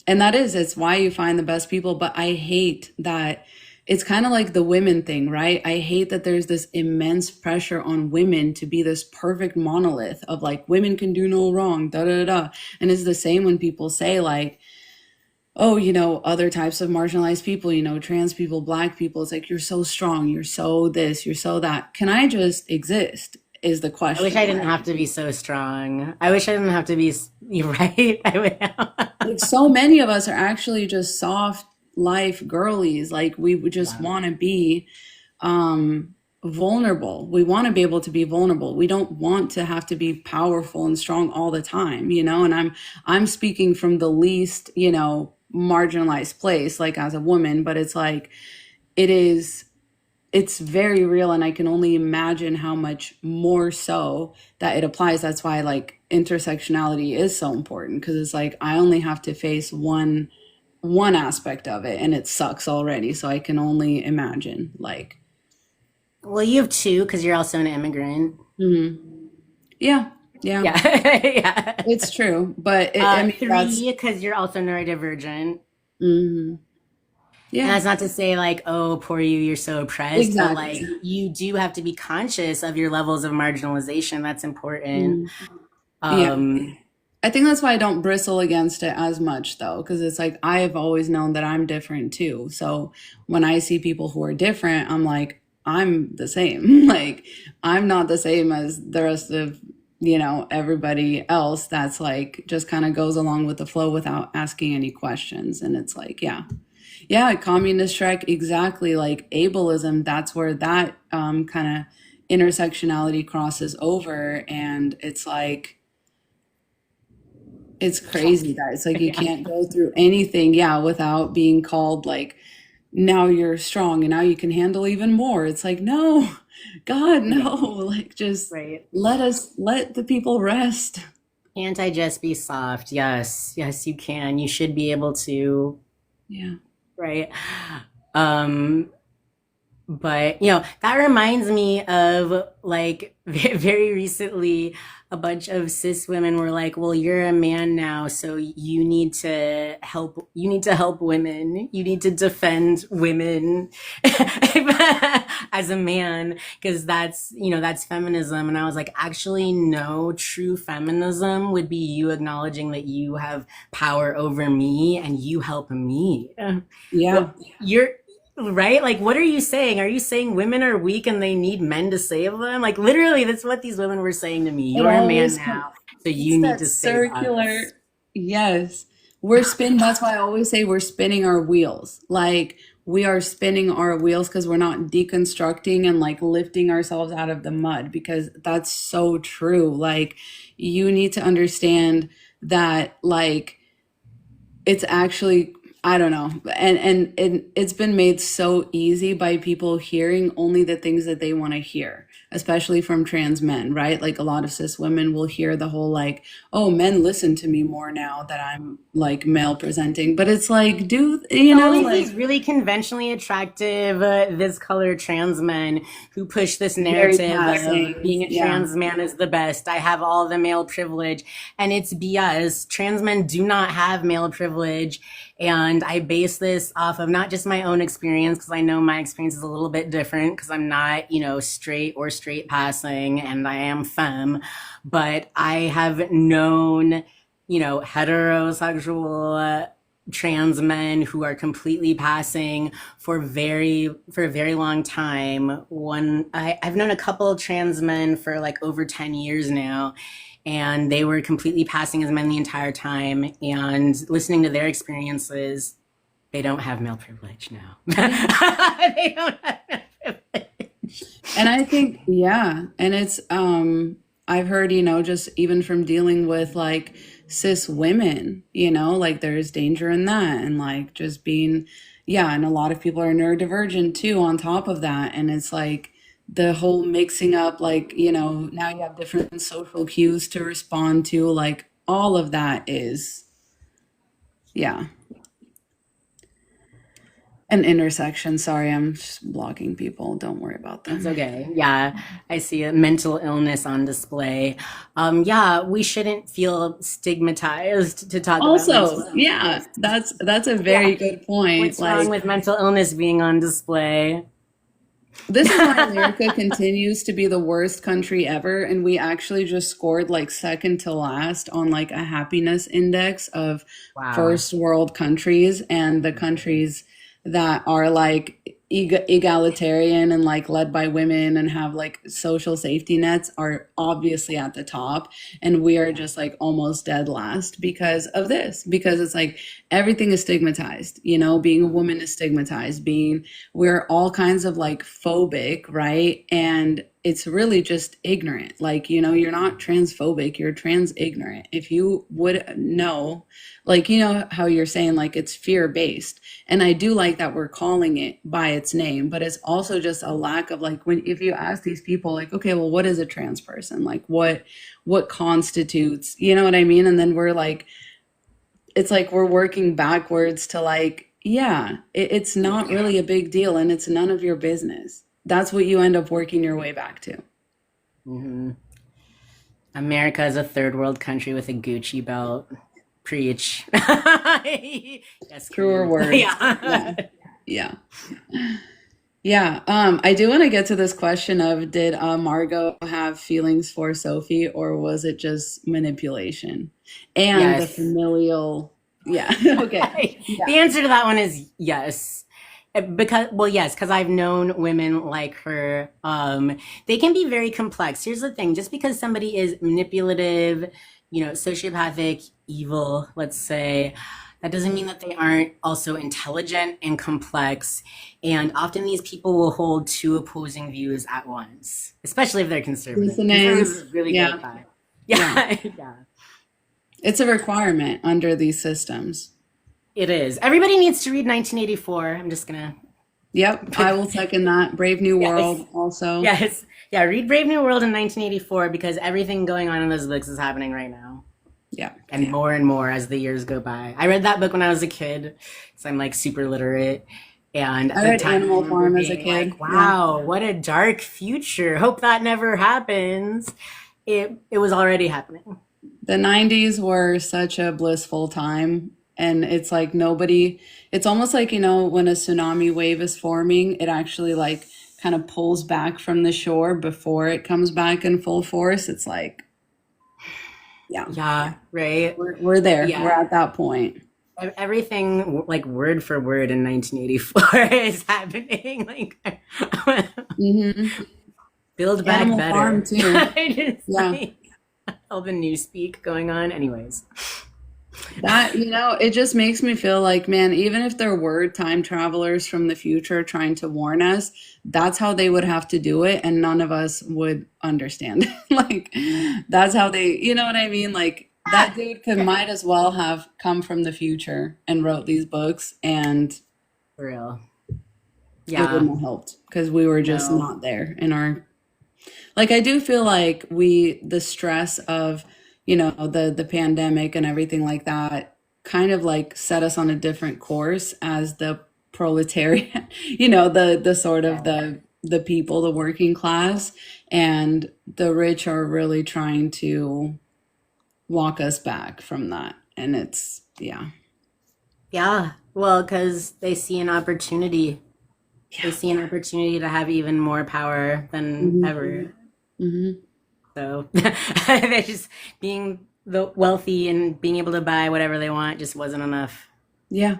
And that is it's why you find the best people. But I hate that it's kind of like the women thing, right? I hate that there's this immense pressure on women to be this perfect monolith of like women can do no wrong, da da da. And it's the same when people say like oh, other types of marginalized people, trans people, black people. It's like, you're so strong, you're so this, you're so that. Can I just exist? Is the I wish I question. didn't have to be so strong. I wish I didn't have to be, you're right. I Like, would. so many of us are actually just soft life girlies. Like, we would just Yeah. want to be vulnerable. We want to be able to be vulnerable. We don't want to have to be powerful and strong all the time, and I'm speaking from the least, marginalized place, like as a woman, but it's like it is it's very real and I can only imagine how much more so that it applies. That's why like intersectionality is so important because it's like I only have to face one aspect of it and it sucks already. So I can only imagine like Well, you have two because you're also an immigrant. mhm. Yeah, yeah, Yeah. Yeah. it's true. But I mean that's Three because you're also neurodivergent. mhm. And Yeah, that's not to say like, oh, poor you, you're so oppressed, but like exactly. you do have to be conscious of your levels of marginalization. That's important. Mhm. Yeah. Um, I think that's why I don't bristle against it as much though, because it's like I have always known that I'm different too. So when I see people who are different, I'm like, I'm the same. Like I'm not the same as the rest of, everybody else that's like just kind of goes along with the flow without asking any questions. And it's like, yeah. Yeah, communist Shrek, exactly like ableism, that's where that kind of intersectionality crosses over. And it's like, it's crazy that it's like you yeah. can't go through anything, yeah, without being called like, now you're strong and now you can handle even more. It's like, no, God, Yeah. no. Like, just Right. let the people rest. Can't I just be soft? Yes. Yes, you can. You should be able to. Yeah. Right. Um, But, that reminds me of like very recently, a bunch of cis women were like, well, you're a man now, so you need to help women. You need to defend women as a man, because that's feminism. And I was like, actually, no, true feminism would be you acknowledging that you have power over me and you help me. Yeah. What you're right? Like, what are you saying? Are you saying women are weak and they need men to save them? Like, literally, that's what these women were saying to me. It You're a man always comes, now, so you it's need that to save us. circular, yes. That's why I always say we're spinning our wheels. Like we are spinning our wheels because we're not deconstructing and like lifting ourselves out of the mud because that's so true. Like you need to understand that like it's actually I don't know. And it's been made so easy by people hearing only the things that they want to hear, especially from trans men, right? Like a lot of cis women will hear the whole like, oh, men listen to me more now that I'm like male presenting. But it's like, do you know, Always like these really conventionally attractive, this color trans men who push this very narrative of passing. being a Yeah. trans man is the best. I have all the male privilege. And it's BS. Trans men do not have male privilege. And I base this off of not just my own experience, because I know my experience is a little bit different because I'm not, straight or straight passing and I am femme, but I have known, heterosexual trans men who are completely passing for a very long time. I've known a couple of trans men for like over 10 years now, and they were completely passing as men the entire time. And listening to their experiences, they don't have male privilege now. They don't have male privilege. And I think, yeah, and it's I've heard, just even from dealing with like cis women, like there's danger in that and like just being, yeah, and a lot of people are neurodivergent too on top of that. And it's like the whole mixing up, like, now you have different social cues to respond to, like all of that is, yeah. An intersection. Sorry, I'm just blocking people. Don't worry about It's them. okay. Yeah, I see a mental illness on display. Yeah, we shouldn't feel stigmatized to talk about mental Also, yeah, illness. that's a very Yeah, good point. what's wrong Like with mental illness being on display? this is why America continues to be the worst country ever, and we actually just scored like second to last on like a happiness index of Wow. first world countries, and the countries that are like egalitarian and like led by women and have like social safety nets are obviously at the top, and we are just like almost dead last because of this, because it's like everything is stigmatized, being a woman is stigmatized, being we're all kinds of like phobic, right? And it's really just ignorant. Like, you're not transphobic, you're trans ignorant. If you would know, like, how you're saying, like, it's fear based. And I do like that we're calling it by its name, but it's also just a lack of like, if you ask these people, like, okay, well, what is a trans person? Like, what constitutes, you know what I mean? And then we're like, it's like we're working backwards to like, yeah, it's not really a big deal and it's none of your business. That's what you end up working your way back to. Hmm. America is a third world country with a Gucci belt. Preach. Yes, Truer Queen. words. Yeah. Yeah. Yeah. Yeah. I do want to get to this question of, did Margot have feelings for Sophie, or was it just manipulation? And the Yes. familial, yeah. Okay. The answer to that one is yes. Yes, because I've known women like her. They can be very complex. Here's the thing: just because somebody is manipulative, sociopathic, evil, let's say, that doesn't mean that they aren't also intelligent and complex. And often these people will hold two opposing views at once, especially if they're conservative. Dissonance. Conservatives are really good Yeah. at that. Yeah. Yeah, yeah. It's a requirement under these systems. It is. Everybody needs to read 1984. I'm just gonna Yep. put I will second that. Brave New yes. World also. Yes. Yeah, read Brave New World in 1984 because everything going on in those books is happening right now. Yeah. And Yeah. more as the years go by. I read that book when I was a kid, so I'm like super literate. And at I the read time, I Animal remember Farm as a being like, kid. Yeah. wow, what a dark future. Hope that never happens. It was already happening. The 90s were such a blissful time. And it's like nobody, it's almost like, when a tsunami wave is forming, it actually like kind of pulls back from the shore before it comes back in full force. It's like, yeah, Yeah, right. we're there. We're Yeah. at that point. Everything like word for word in 1984 is happening. Like, Hmm. build back Animal Farm better. too. It's Yeah. like all the new speak going on. Anyways, That, it just makes me feel like, man, even if there were time travelers from the future trying to warn us, that's how they would have to do it, and none of us would understand. Like, that's how they, you know what I mean? Like, that dude might as well have come from the future and wrote these books, and for real. it Yeah. wouldn't have helped because we were just No. not there in our Like I do feel like the stress of, the pandemic and everything like that kind of like set us on a different course as the proletariat, the sort of Yeah. the people, the working class, and the rich are really trying to walk us back from that. And it's, yeah. Yeah. Well, because they see an opportunity. They Yeah. see an opportunity to have even more power than Hmm. ever. Hmm. So they just being the wealthy and being able to buy whatever they want just wasn't enough. Yeah.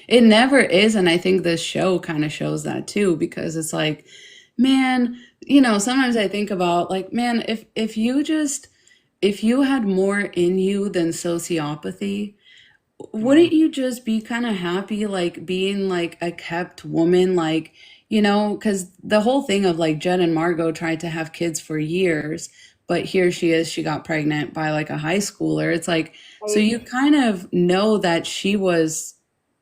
It never is. And I think this show kind of shows that too, because it's like, man, sometimes I think about like, man, if you had more in you than sociopathy, Mm. wouldn't you just be kind of happy like being like a kept woman, like, because the whole thing of like Jen and Margot tried to have kids for years, but here she is, she got pregnant by like a high schooler. It's like, so Right. you kind of know that she was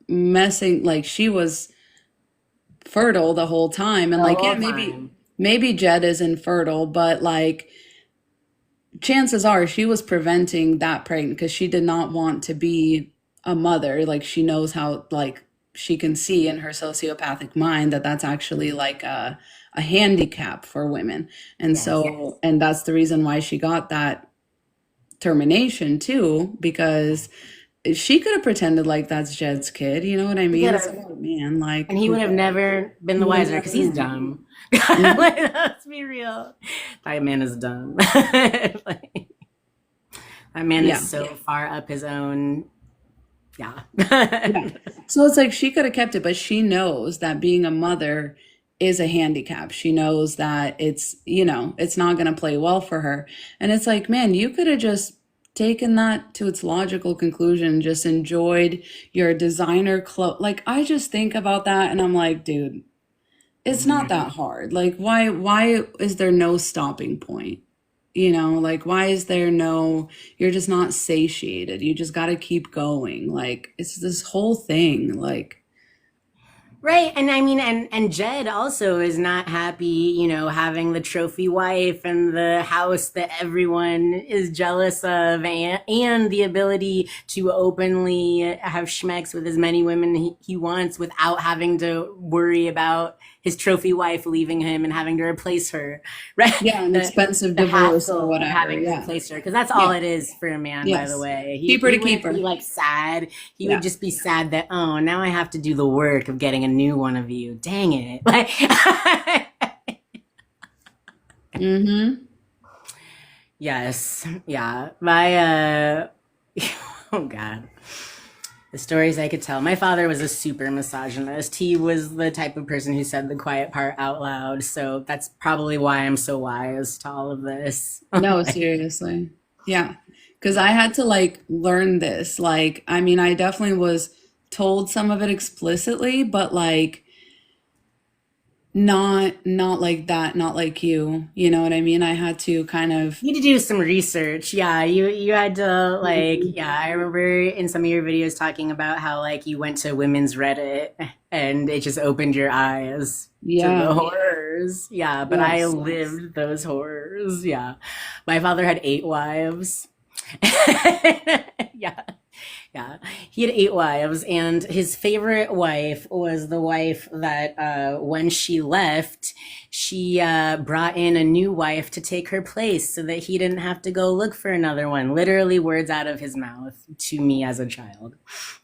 messing, like she was fertile the whole time, and The like, yeah, whole maybe time. Jed is infertile, but like chances are she was preventing that pregnant because she did not want to be a mother. Like she knows how, like she can see in her sociopathic mind that that's actually like a handicap for women. And Yes. so, and that's the reason why she got that termination too, because she could have pretended like that's Jed's kid. You know what I He mean? could It's have. like, oh man, And like he would have never been he the would have wiser never because he's known. dumb. Mhm. Like, let's be real. That man is dumb. Like, that man is Yeah. so far up his own. Yeah. Yeah. So it's like she could have kept it, but she knows that being a mother is a handicap. She knows that it's not going to play well for her. And it's like, man, you could have just taken that to its logical conclusion, just enjoyed your designer clothes. Like I just think about that and I'm like, dude, it's not Mhm. that hard. Like why is there no stopping point? Like why is there no, you're just not satiated. You just got to keep going. Like it's this whole thing like Right. And I mean, and Jed also is not happy, having the trophy wife and the house that everyone is jealous of, and the ability to openly have schmecks with as many women he wants without having to worry about his trophy wife leaving him and having to replace her, right? yeah, an The, expensive the divorce or hassle of whatever. having to Yeah. replace her, because that's all Yeah. it is for a man, by the Yes. way. He, Keeper he to wouldn't be keeper. like sad. He would Yeah. just be sad that, oh, now I have to do the work of getting a new one of you. Dang it. Like, Mm-hmm. yes. Yeah. Oh God. The stories I could tell. My father was a super misogynist. He was the type of person who said the quiet part out loud. So that's probably why I'm so wise to all of this. No, Like, seriously. Yeah. Because I had to like learn this. Like, I mean, I definitely was told some of it explicitly, but like not like that, not like you. You know what I mean? I had to kind of you need to do some research. Yeah, you had to like, Mhm. yeah, I remember in some of your videos talking about how like you went to women's Reddit and it just opened your eyes to the Yeah. horrors. Yeah, but I Yes. lived those horrors. Yeah. My father had 8 wives. Yeah. Yeah, he had 8 wives, and his favorite wife was the wife that, when she left, she brought in a new wife to take her place so that he didn't have to go look for another one. Literally, words out of his mouth to me as a child.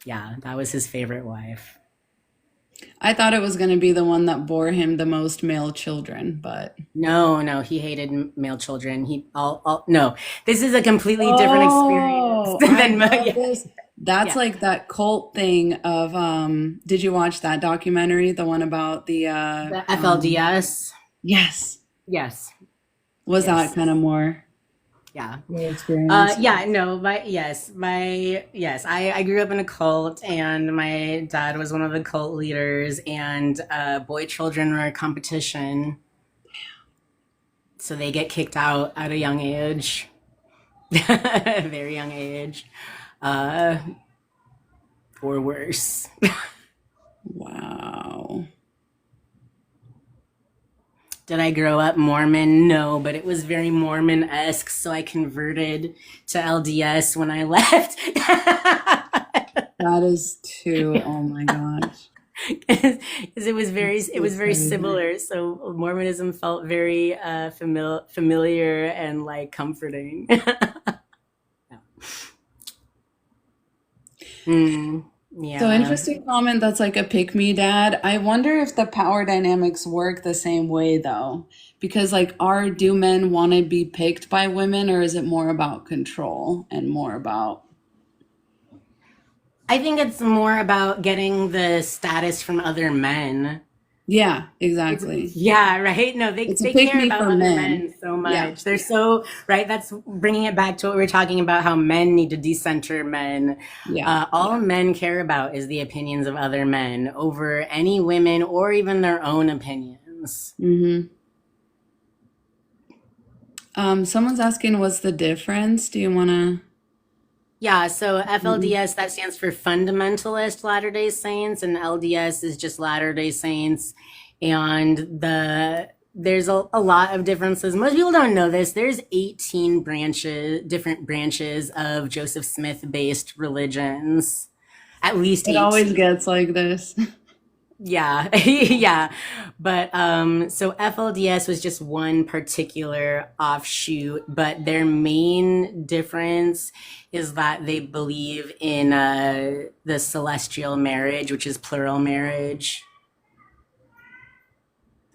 Yeah, that was his favorite wife. I thought it was going to be the one that bore him the most male children, but No, no, he hated male children. No, this is a completely different experience oh, I than love yeah, this. That's yeah. like that cult thing of did you watch that documentary, the one about the The FLDS. yes. Yes, Was that yes, kind of more yeah. your experience? Yeah, no, yes, I grew up in a cult, and my dad was one of the cult leaders, and boy children are a competition, so they get kicked out at a young age, a very young age, uh, or worse. Wow. Did I grow up Mormon? No, but it was very Mormon-esque, so I converted to LDS when I left. That is too, oh my gosh. Because It's it too was very crazy. similar. So Mormonism felt very familiar and like comforting. Mm, So yeah. interesting comment that's like a pick me dad. I wonder if the power dynamics work the same way though. Because like do men want to be picked by women, or is it more about control and more about I think it's more about getting the status from other men. yeah, It's exactly. yeah, right. No, It's a they pick care me about for other men. men so Yeah. much. They're so right. That's bringing it back to what we were talking about. How men need to decenter men. Yeah. All men care about is the opinions of other men over any women or even their own opinions. Mm-hmm. Someone's asking what's the difference? Do you wanna Yeah, so FLDS, that stands for Fundamentalist Latter-day Saints, and LDS is just Latter-day Saints. And there's a lot of differences. Most people don't know this. There's 18 different branches of Joseph Smith-based religions. At least it always 18. gets like this. Yeah, yeah. But so FLDS was just one particular offshoot, but their main difference is that they believe in the celestial marriage, which is plural marriage.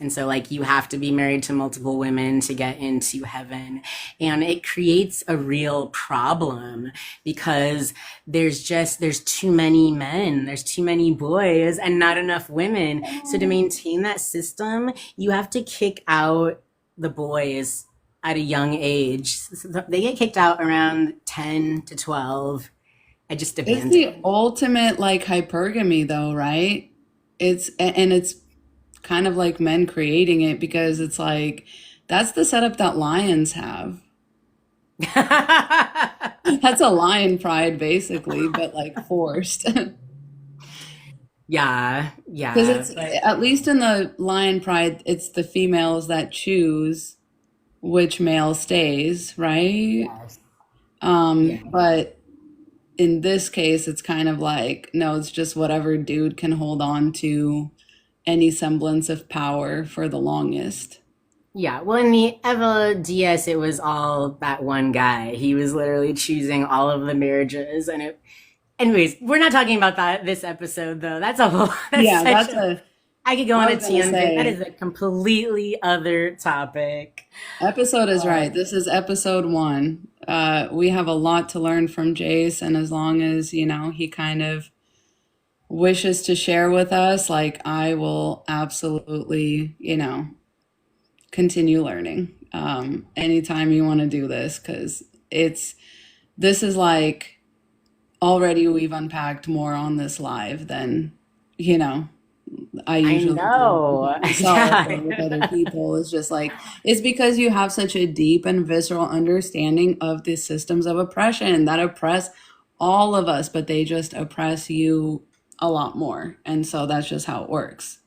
And so, like, you have to be married to multiple women to get into heaven. And it creates a real problem because there's too many men, there's too many boys, and not enough women. So, to maintain that system, you have to kick out the boys at a young age. So they get kicked out around 10 to 12. I just It's abandon. the ultimate like hypergamy though, right? And it's kind of like men creating it because it's like that's the setup that lions have. That's a lion pride basically, but like forced. Yeah, Because yeah, it's but at least in the lion pride, it's the females that choose which male stays, right? yes, yeah. But in this case, it's kind of like, no, it's just whatever dude can hold on to any semblance of power for the longest. Yeah, well, in the Eva DS, it was all that one guy. He was literally choosing all of the marriages, and it. Anyways, we're not talking about that this episode, though. That's a whole. That's Yeah, such that's a. a, I could go I on a was gonna tangent. That is say, a completely other topic. episode is right. This is episode one. We have a lot to learn from Jace, and as long as, he kind of wishes to share with us, like I will absolutely, continue learning. Anytime you want to do this, because this is like already we've unpacked more on this live than, you know, I I usually do know. with myself or with other Yeah. people. It's just like, it's because you have such a deep and visceral understanding of the systems of oppression that oppress all of us, but they just oppress you a lot more. And so that's just how it works.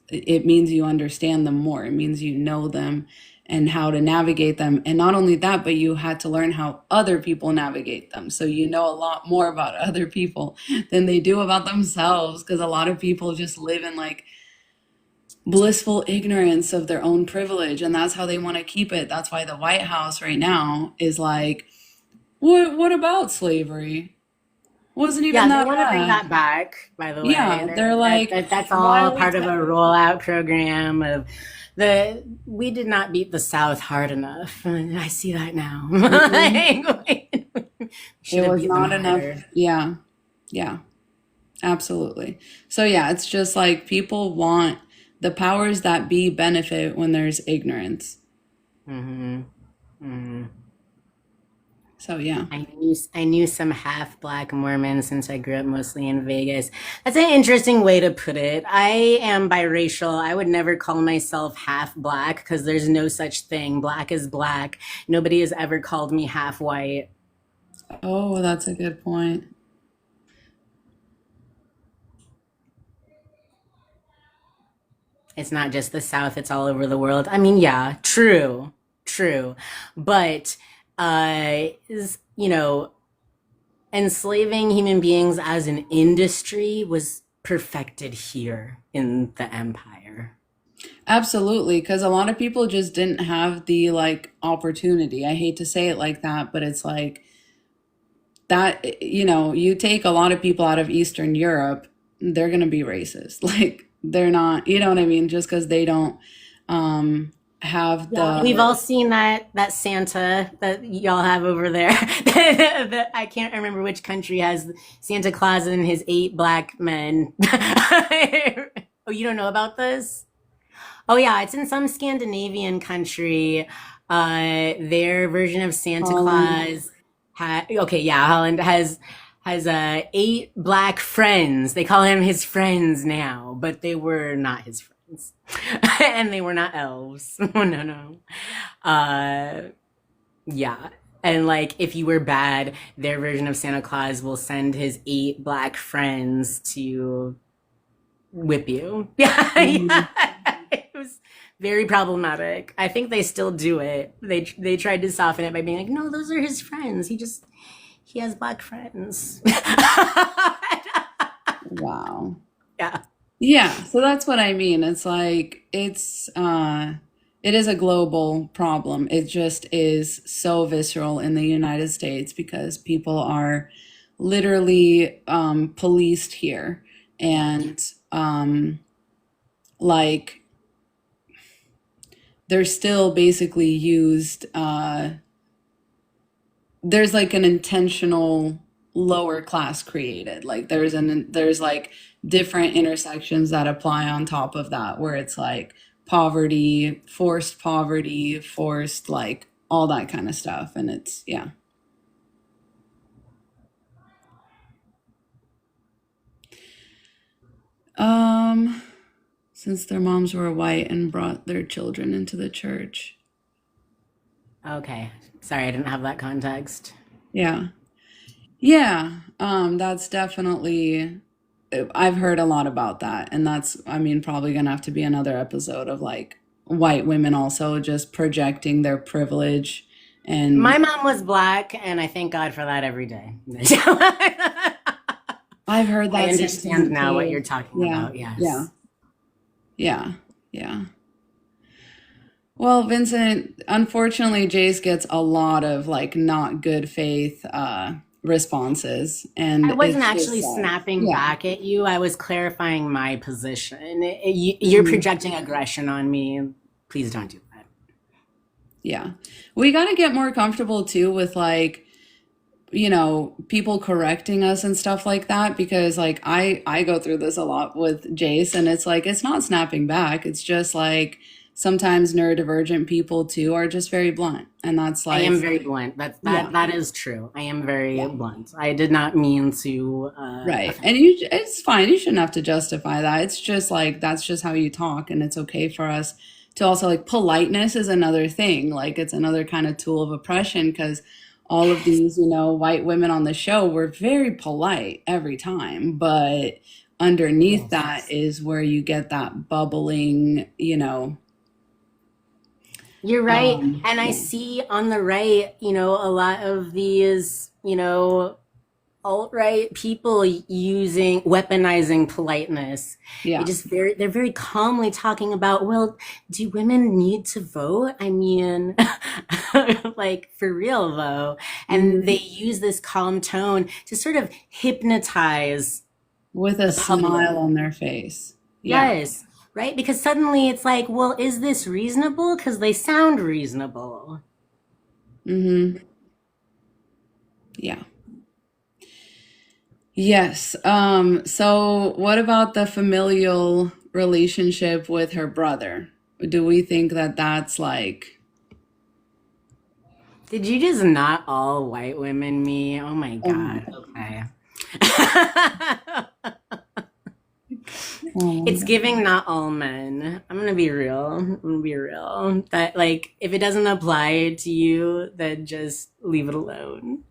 It means you understand them more. It means you know them and how to navigate them. And not only that, but you had to learn how other people navigate them. So you know a lot more about other people than they do about themselves because a lot of people just live in like blissful ignorance of their own privilege and that's how they want to keep it. That's why the White House right now is like, what about slavery? Wasn't even Yeah, they that want to bring bad. that back, by the way. Yeah, they're like, That's why all are we part of a rollout program of we did not beat the South hard enough. I see that now. mm-mm. Like, we It should have was beat them not enough. harder. Yeah, yeah, absolutely. So yeah, it's just like people want the powers that be benefit when there's ignorance. Hmm. Hmm. So yeah. I knew some half black Mormons since I grew up mostly in Vegas. That's an interesting way to put it. I am biracial. I would never call myself half black because there's no such thing. Black is black. Nobody has ever called me half white. Oh, that's a good point. It's not just the South, it's all over the world. I mean, yeah, true, true. But, you know, enslaving human beings as an industry was perfected here in the empire. Absolutely, because a lot of people just didn't have the like opportunity. I hate to say it like that, but it's like that, you take a lot of people out of Eastern Europe, they're going to be racist. Like they're not, you know what I mean? Just because they don't have Yeah, we've the, all seen that Santa that y'all have over there. I can't remember which country has Santa Claus and his 8 black men. Oh, you don't know about this? Oh yeah, it's in some Scandinavian country. Their version of Santa Holland. Claus okay, yeah, Holland has 8 black friends. They call him his friends now, but they were not his friends. And they were not elves. Oh no, no. Uh yeah. And like if you were bad, their version of Santa Claus will send his 8 black friends to whip you. Yeah, Mhm. yeah. It was very problematic. I think they still do it. They tried to soften it by being like, no, those are his friends. He has black friends. Wow. Yeah. Yeah, so that's what I mean. It's like it is a global problem. It just is so visceral in the United States because people are literally policed here and like they're still basically used there's like an intentional lower class created. Like there's like different intersections that apply on top of that where it's like poverty, forced like all that kind of stuff. And it's yeah. Um since their moms were white and brought their children into the church. Okay. Sorry, I didn't have that context. Yeah. Yeah. That's definitely I've heard a lot about that, and that's, I mean, probably gonna have to be another episode of like white women also just projecting their privilege. My And mom was black, and I thank God for that every day. I've heard I that understand sentiment now what you're too. talking Yeah, about. yeah, Yes. yeah, yeah. Well, Vincent, unfortunately, Jace gets a lot of like not good faith responses, I and wasn't it's just actually like, snapping yeah. back at you. I was clarifying my position. You're Mhm. projecting aggression on me. Please don't do that. Yeah. We got to get more comfortable too with like people correcting us and stuff like that because like I go through this a lot with Jace and it's like it's not snapping back. It's just like sometimes neurodivergent people too are just very blunt and that's I am like very blunt. yeah, That is true. I am very yeah, blunt. I did not mean to right. offend. And it's fine. You shouldn't have to justify that. It's just like that's just how you talk and it's okay for us to also like politeness is another thing. Like it's another kind of tool of oppression because all of these, white women on the show were very polite every time, but underneath that Yes. is where you get that bubbling, You're right. And I yeah, see on the right, a lot of these, alt-right people weaponizing politeness. yeah. They're very calmly talking about, well, do women need to vote? I mean, like for real though. And they Mhm. use this calm tone to sort of hypnotize With a the public. smile on their face. Yeah. Yes, right? Because suddenly it's like, well, is this reasonable? Because they sound reasonable. Hmm. Yeah. Yes. So what about the familial relationship with her brother? Do we think that that's like, Did you just not all white women me? Oh my oh God. Okay. my It's God. giving not all men. I'm gonna be real. I'm gonna be real. That like if it doesn't apply to you, then just leave it alone.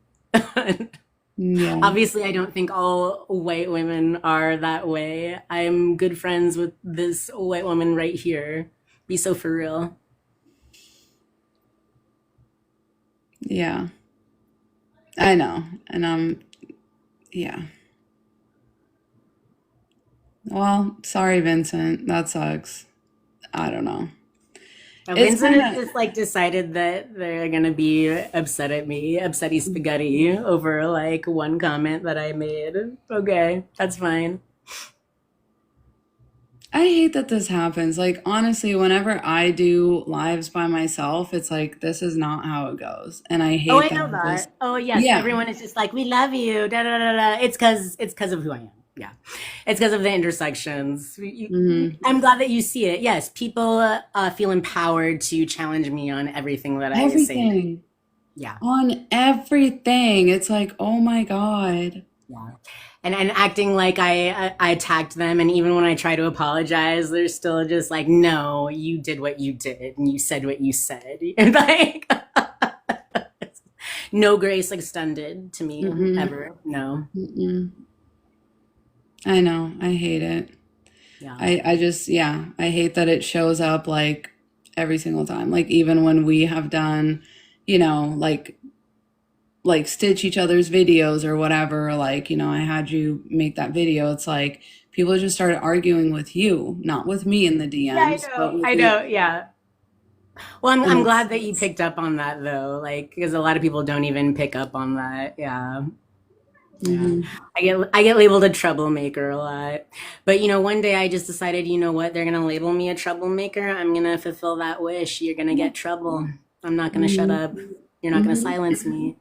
Yeah. Obviously, I don't think all white women are that way. I'm good friends with this white woman right here. Be so for real. Yeah. I know. And yeah. Well, sorry, Vincent. That sucks. I don't know. Now, It's Vincent kind has of, just like decided that they're gonna be upset at me, upsetty spaghetti over like one comment that I made. Okay, that's fine. I hate that this happens. Like, honestly, whenever I do lives by myself, it's like, this is not how it goes. And I Oh, hate I that know I just, that. Oh, yes, yeah. everyone is just like, we love you. Da da da da. It's because of who I am. Yeah, it's because of the intersections. Hmm. I'm glad that you see it. Yes, people feel empowered to challenge me on everything that I say. Everything. Yeah, On everything. It's like, oh my God. yeah, and acting like I attacked them, and even when I try to apologize, they're still just like, no, you did what you did, and you said what you said, and like, no grace extended to me Mm-mm. ever. No, Mm-mm. I know. I hate it. yeah. I just, yeah, I hate that it shows up like every single time. Like, even when we have done, you know, like stitch each other's videos or whatever, like, I had you make that video. It's like people just started arguing with you, not with me in the Yeah, I DMs, but know. with I you. know. Yeah. Well, And I'm glad that you picked up on that though, like because a lot of people don't even pick up on that. Yeah. Yeah. mhm. I get labeled a troublemaker a lot. But one day I just decided, you know what? They're going to label me a troublemaker. I'm going to fulfill that wish. You're going to get trouble. I'm not going to shut Mhm. up. You're not going to Mhm. silence me.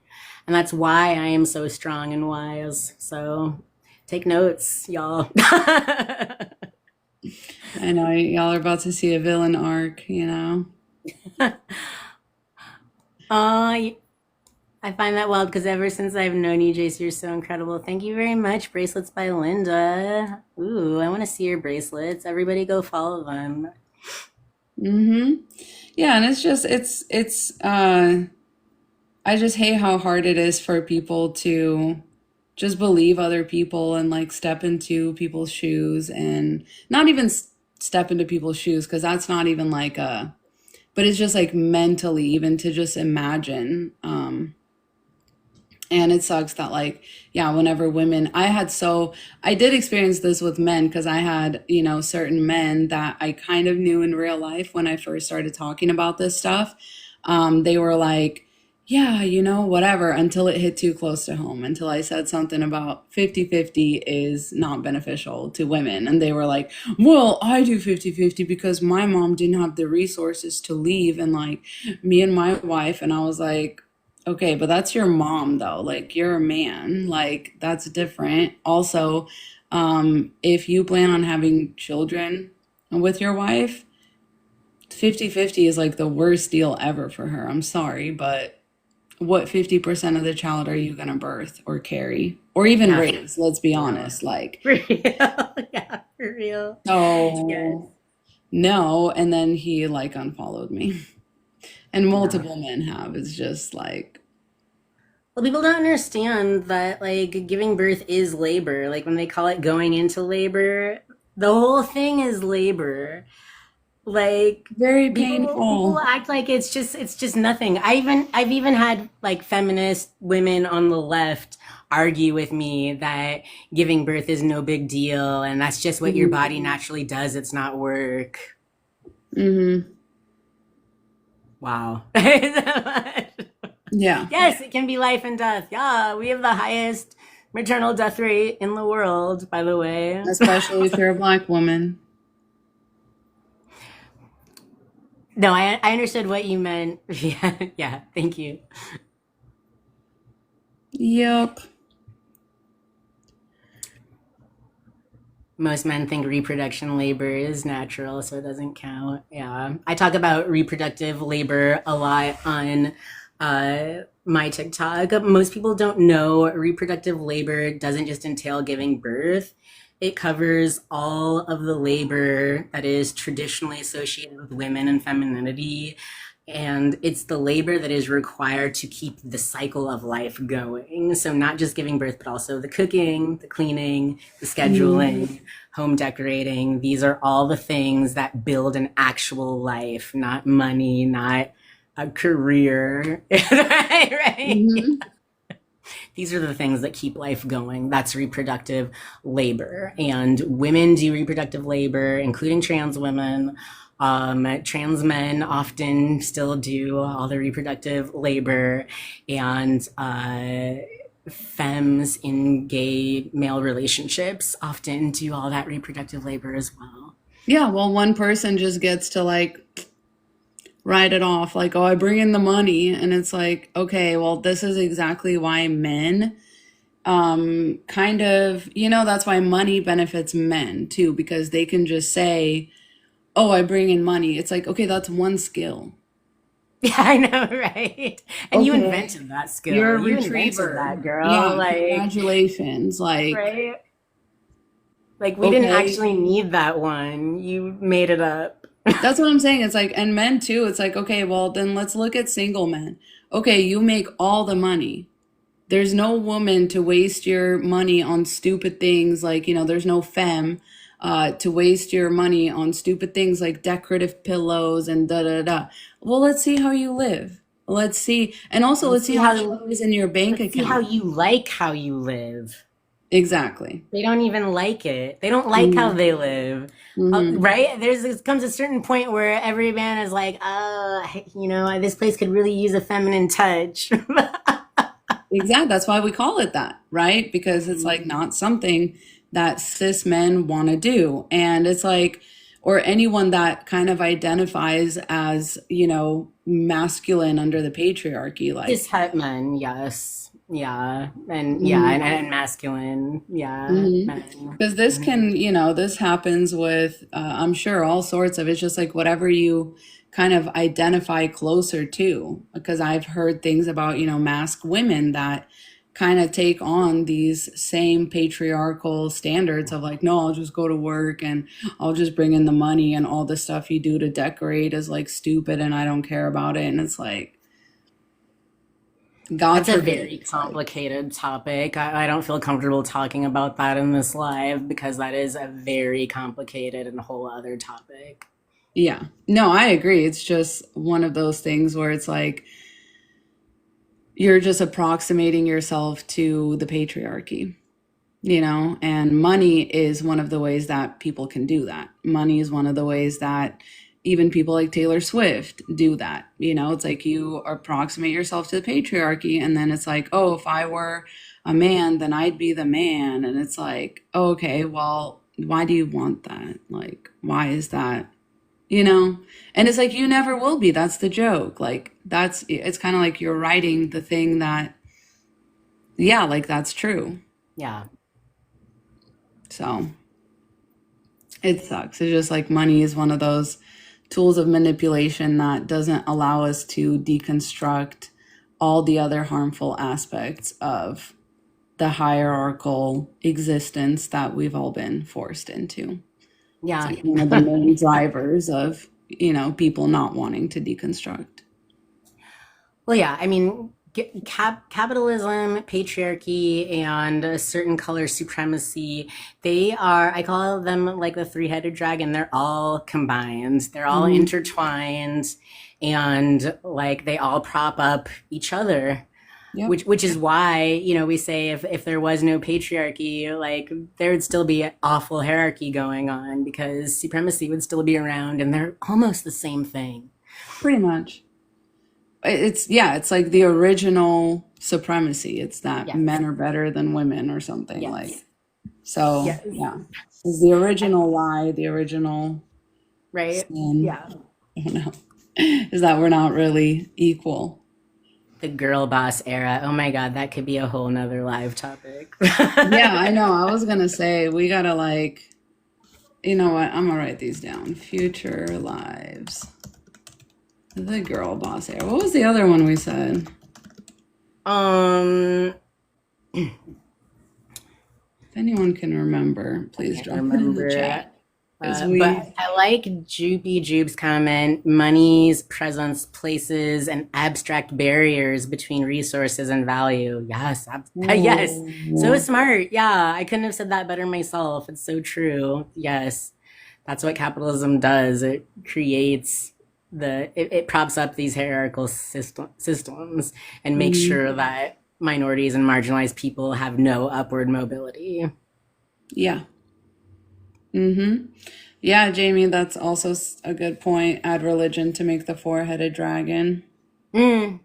And that's why I am so strong and wise. So take notes, y'all. I know y'all are about to see a villain arc. Oh, I find that wild because ever since I've known you, Jace, you're so incredible. Thank you very much. Bracelets by Linda. Ooh, I want to see your bracelets. Everybody go follow them. Mhm. Yeah, and it's I just hate how hard it is for people to just believe other people and like step into people's shoes and not even step into people's shoes because that's not even like a, but it's just like mentally even to just imagine. And it sucks that like, yeah, whenever women, I did experience this with men because I had, certain men that I kind of knew in real life when I first started talking about this stuff. They were like, yeah, whatever, until it hit too close to home, until I said something about 50-50 is not beneficial to women. And they were like, well, I do 50-50 because my mom didn't have the resources to leave. And like me and my wife, and I was like, okay, but that's your mom though. Like you're a man. Like that's different. Also, if you plan on having children with your wife, 50-50 is like the worst deal ever for her. I'm sorry, but what 50% of the child are you going to birth or carry or even Yeah, raise? Let's be for honest. Like, real. For real. Yeah, for real. Yes. so no. And then he like unfollowed me. And Yeah. multiple men have. It's just like, Well, people don't understand that like giving birth is labor. Like when they call it going into labor, the whole thing is labor. Like very people painful. act like it's just nothing. I've even had like feminist women on the left argue with me that giving birth is no big deal and that's just what your Hmm. body naturally does. It's not work. Hmm. Wow. Yeah. Yes, it can be life and death. Yeah, we have the highest maternal death rate in the world, by the way. Especially if you're a black woman. No, I understood what you meant. Yeah, yeah, thank you. Yep. Most men think reproduction labor is natural, so it doesn't count. Yeah. I talk about reproductive labor a lot on my TikTok. Most people don't know reproductive labor doesn't just entail giving birth. It covers all of the labor that is traditionally associated with women and femininity And it's the labor that is required to keep the cycle of life going. So not just giving birth, but also the cooking, the cleaning, the scheduling, home decorating. These are all the things that build an actual life, not money, not a career. Right? Mm-hmm. These are the things that keep life going. That's reproductive labor. And women do reproductive labor, including trans women. Trans men often still do all the reproductive labor, and femmes in gay male relationships often do all that reproductive labor as well. Yeah, well, one person just gets to like write it off, like, oh, I bring in the money. And it's like, okay, well, this is exactly why men kind of, that's why money benefits men too, because they can just say, oh, I bring in money. It's like, okay, that's one skill. Yeah, I know, right? And you Okay, invented that you're skill. a You invented retriever. that, girl. Yeah, Like, congratulations. Like, right? Like, we didn't okay. actually need that one. You made it up. That's what I'm saying. It's like, and men too, it's like, okay, well, then let's look at single men. Okay, you make all the money. There's no woman to waste your money on stupid things like, there's no femme to waste your money on stupid things like decorative pillows and da da da. Well, let's see how you live. Let's see. And also, let's Let's see see how much how money is in your bank let's see how account. you like how you live. Exactly. They don't even like it. They don't like how Hmm. they live. Hmm. Right? There comes a certain point where every man is like, this place could really use a feminine touch. Exactly. That's why we call it that, right? Because it's like not something that cis men want to do. And it's like, or anyone that kind of identifies as, masculine under the patriarchy. Cis Like, het men, yes. And masculine, yeah, men. because this Mhm. can, this happens with, I'm sure, all sorts of, it's just like whatever you kind of identify closer to. Because I've heard things about, masked women that kind of take on these same patriarchal standards of like, no, I'll just go to work and I'll just bring in the money, and all the stuff you do to decorate is like stupid and I don't care about it. And it's like, God That's a forbid. very It's like, complicated topic. I don't feel comfortable talking about that in this live because that is a very complicated and whole other topic. yeah, no, I agree. It's just one of those things where it's like, you're just approximating yourself to the patriarchy, and money is one of the ways that people can do that. Money is one of the ways that even people like Taylor Swift do that. It's like you approximate yourself to the patriarchy, and then it's like, oh, if I were a man, then I'd be the man. And it's like, oh, okay, well, why do you want that? Like, why is that? And it's like, you never will be. That's the joke. Like, it's kind of like you're writing the thing that, yeah, like that's true. Yeah. So it sucks. It's just like money is one of those tools of manipulation that doesn't allow us to deconstruct all the other harmful aspects of the hierarchical existence that we've all been forced into. It's Yeah. like one of the main drivers of, people not wanting to deconstruct. Well, yeah, I mean, capitalism, patriarchy, and a certain color supremacy, I call them like the three-headed dragon. They're all combined, they're all Hmm. intertwined, and like they all prop up each other. Yep. Which is why, we say if there was no patriarchy, like there would still be an awful hierarchy going on because supremacy would still be around and they're almost the same thing. Pretty much. It's like the original supremacy. It's that Yes. men are better than women or something like. Yes. So, Yes. yeah. It's the original lie, the original Right? sin. Yeah. I don't know. Is that we're not really equal. The girl boss era. Oh my God, that could be a whole nother live topic. Yeah, I know. I was gonna say we gotta like, you know what? I'm gonna write these down. Future lives. The girl boss era. What was the other one we said? um, If anyone can remember, I please can't drop it in the remember. chat. Because But we, I like Joopy Jube's comment, money's presence places an abstract barriers between resources and value. Yes, yes. So oh, smart. Yeah, I couldn't have said that better myself. It's so true. Yes. That's what capitalism does. It creates it props up these hierarchical systems and makes mhm, sure that minorities and marginalized people have no upward mobility. yeah. Mm-hmm. Yeah, Jamie, that's also a good point. Add religion to make the four-headed dragon. Mm,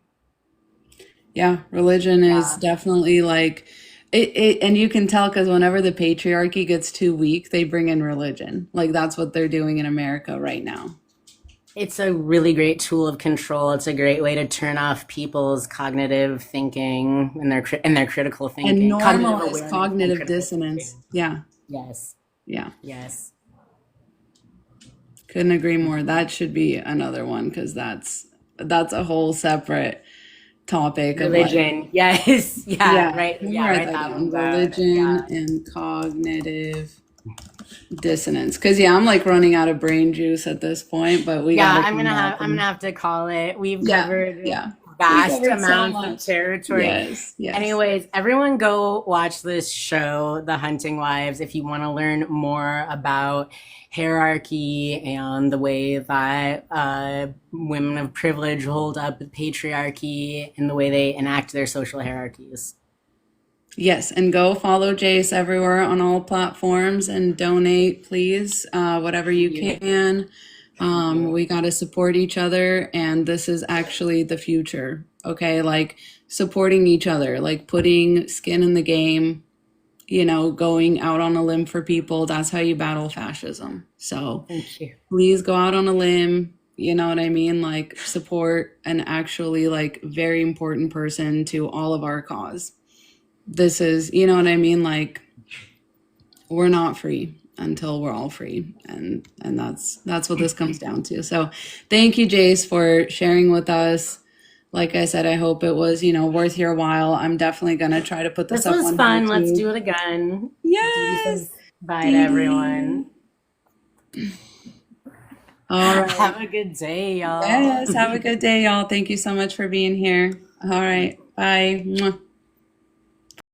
Yeah, religion is yeah. definitely like it and you can tell because whenever the patriarchy gets too weak, they bring in religion. Like that's what they're doing in America right now. It's a really great tool of control. It's a great way to turn off people's cognitive thinking and their critical And thinking, cognitive normalize awareness and cognitive critical dissonance. thinking. Yeah, Yes. yeah. Yes. Couldn't agree more. That should be another one because that's a whole separate topic of like, Religion. Yes. Yeah. yeah, Right. let me Yeah. write Write that that down. one down. Religion Yeah. and cognitive dissonance. Because yeah, I'm like running out of brain juice at this point, but we Yeah. gotta come back I'm gonna and have to call it. We've yeah, covered yeah. We vast covered so amounts of much. territory. Yes, yes. Anyways, everyone go watch this show, The Hunting Wives, if you want to learn more about hierarchy and the way that women of privilege hold up the patriarchy and the way they enact their social hierarchies. Yes, and go follow Jace everywhere on all platforms and donate, please, whatever you Yeah. can. Thank you. We got to support each other, and this is actually the future. Okay, like supporting each other, like putting skin in the game, going out on a limb for people. That's how you battle fascism. So Thank you. please go out on a limb. You know what I mean? Like support an actually like very important person to all of our cause. This is, you know what I mean? Like we're not free until we're all free, and that's what this comes down to. So thank you, Jace, for sharing with us. Like I said, I hope it was worth your while. I'm definitely gonna try to put this This up was on fun. Let's YouTube. do it again. Dee Yes, says bye to Dee Dee. everyone. All right. Have a good day, y'all. Yes, have a good day, y'all. Thank you so much for being here. All right, bye. Mwah.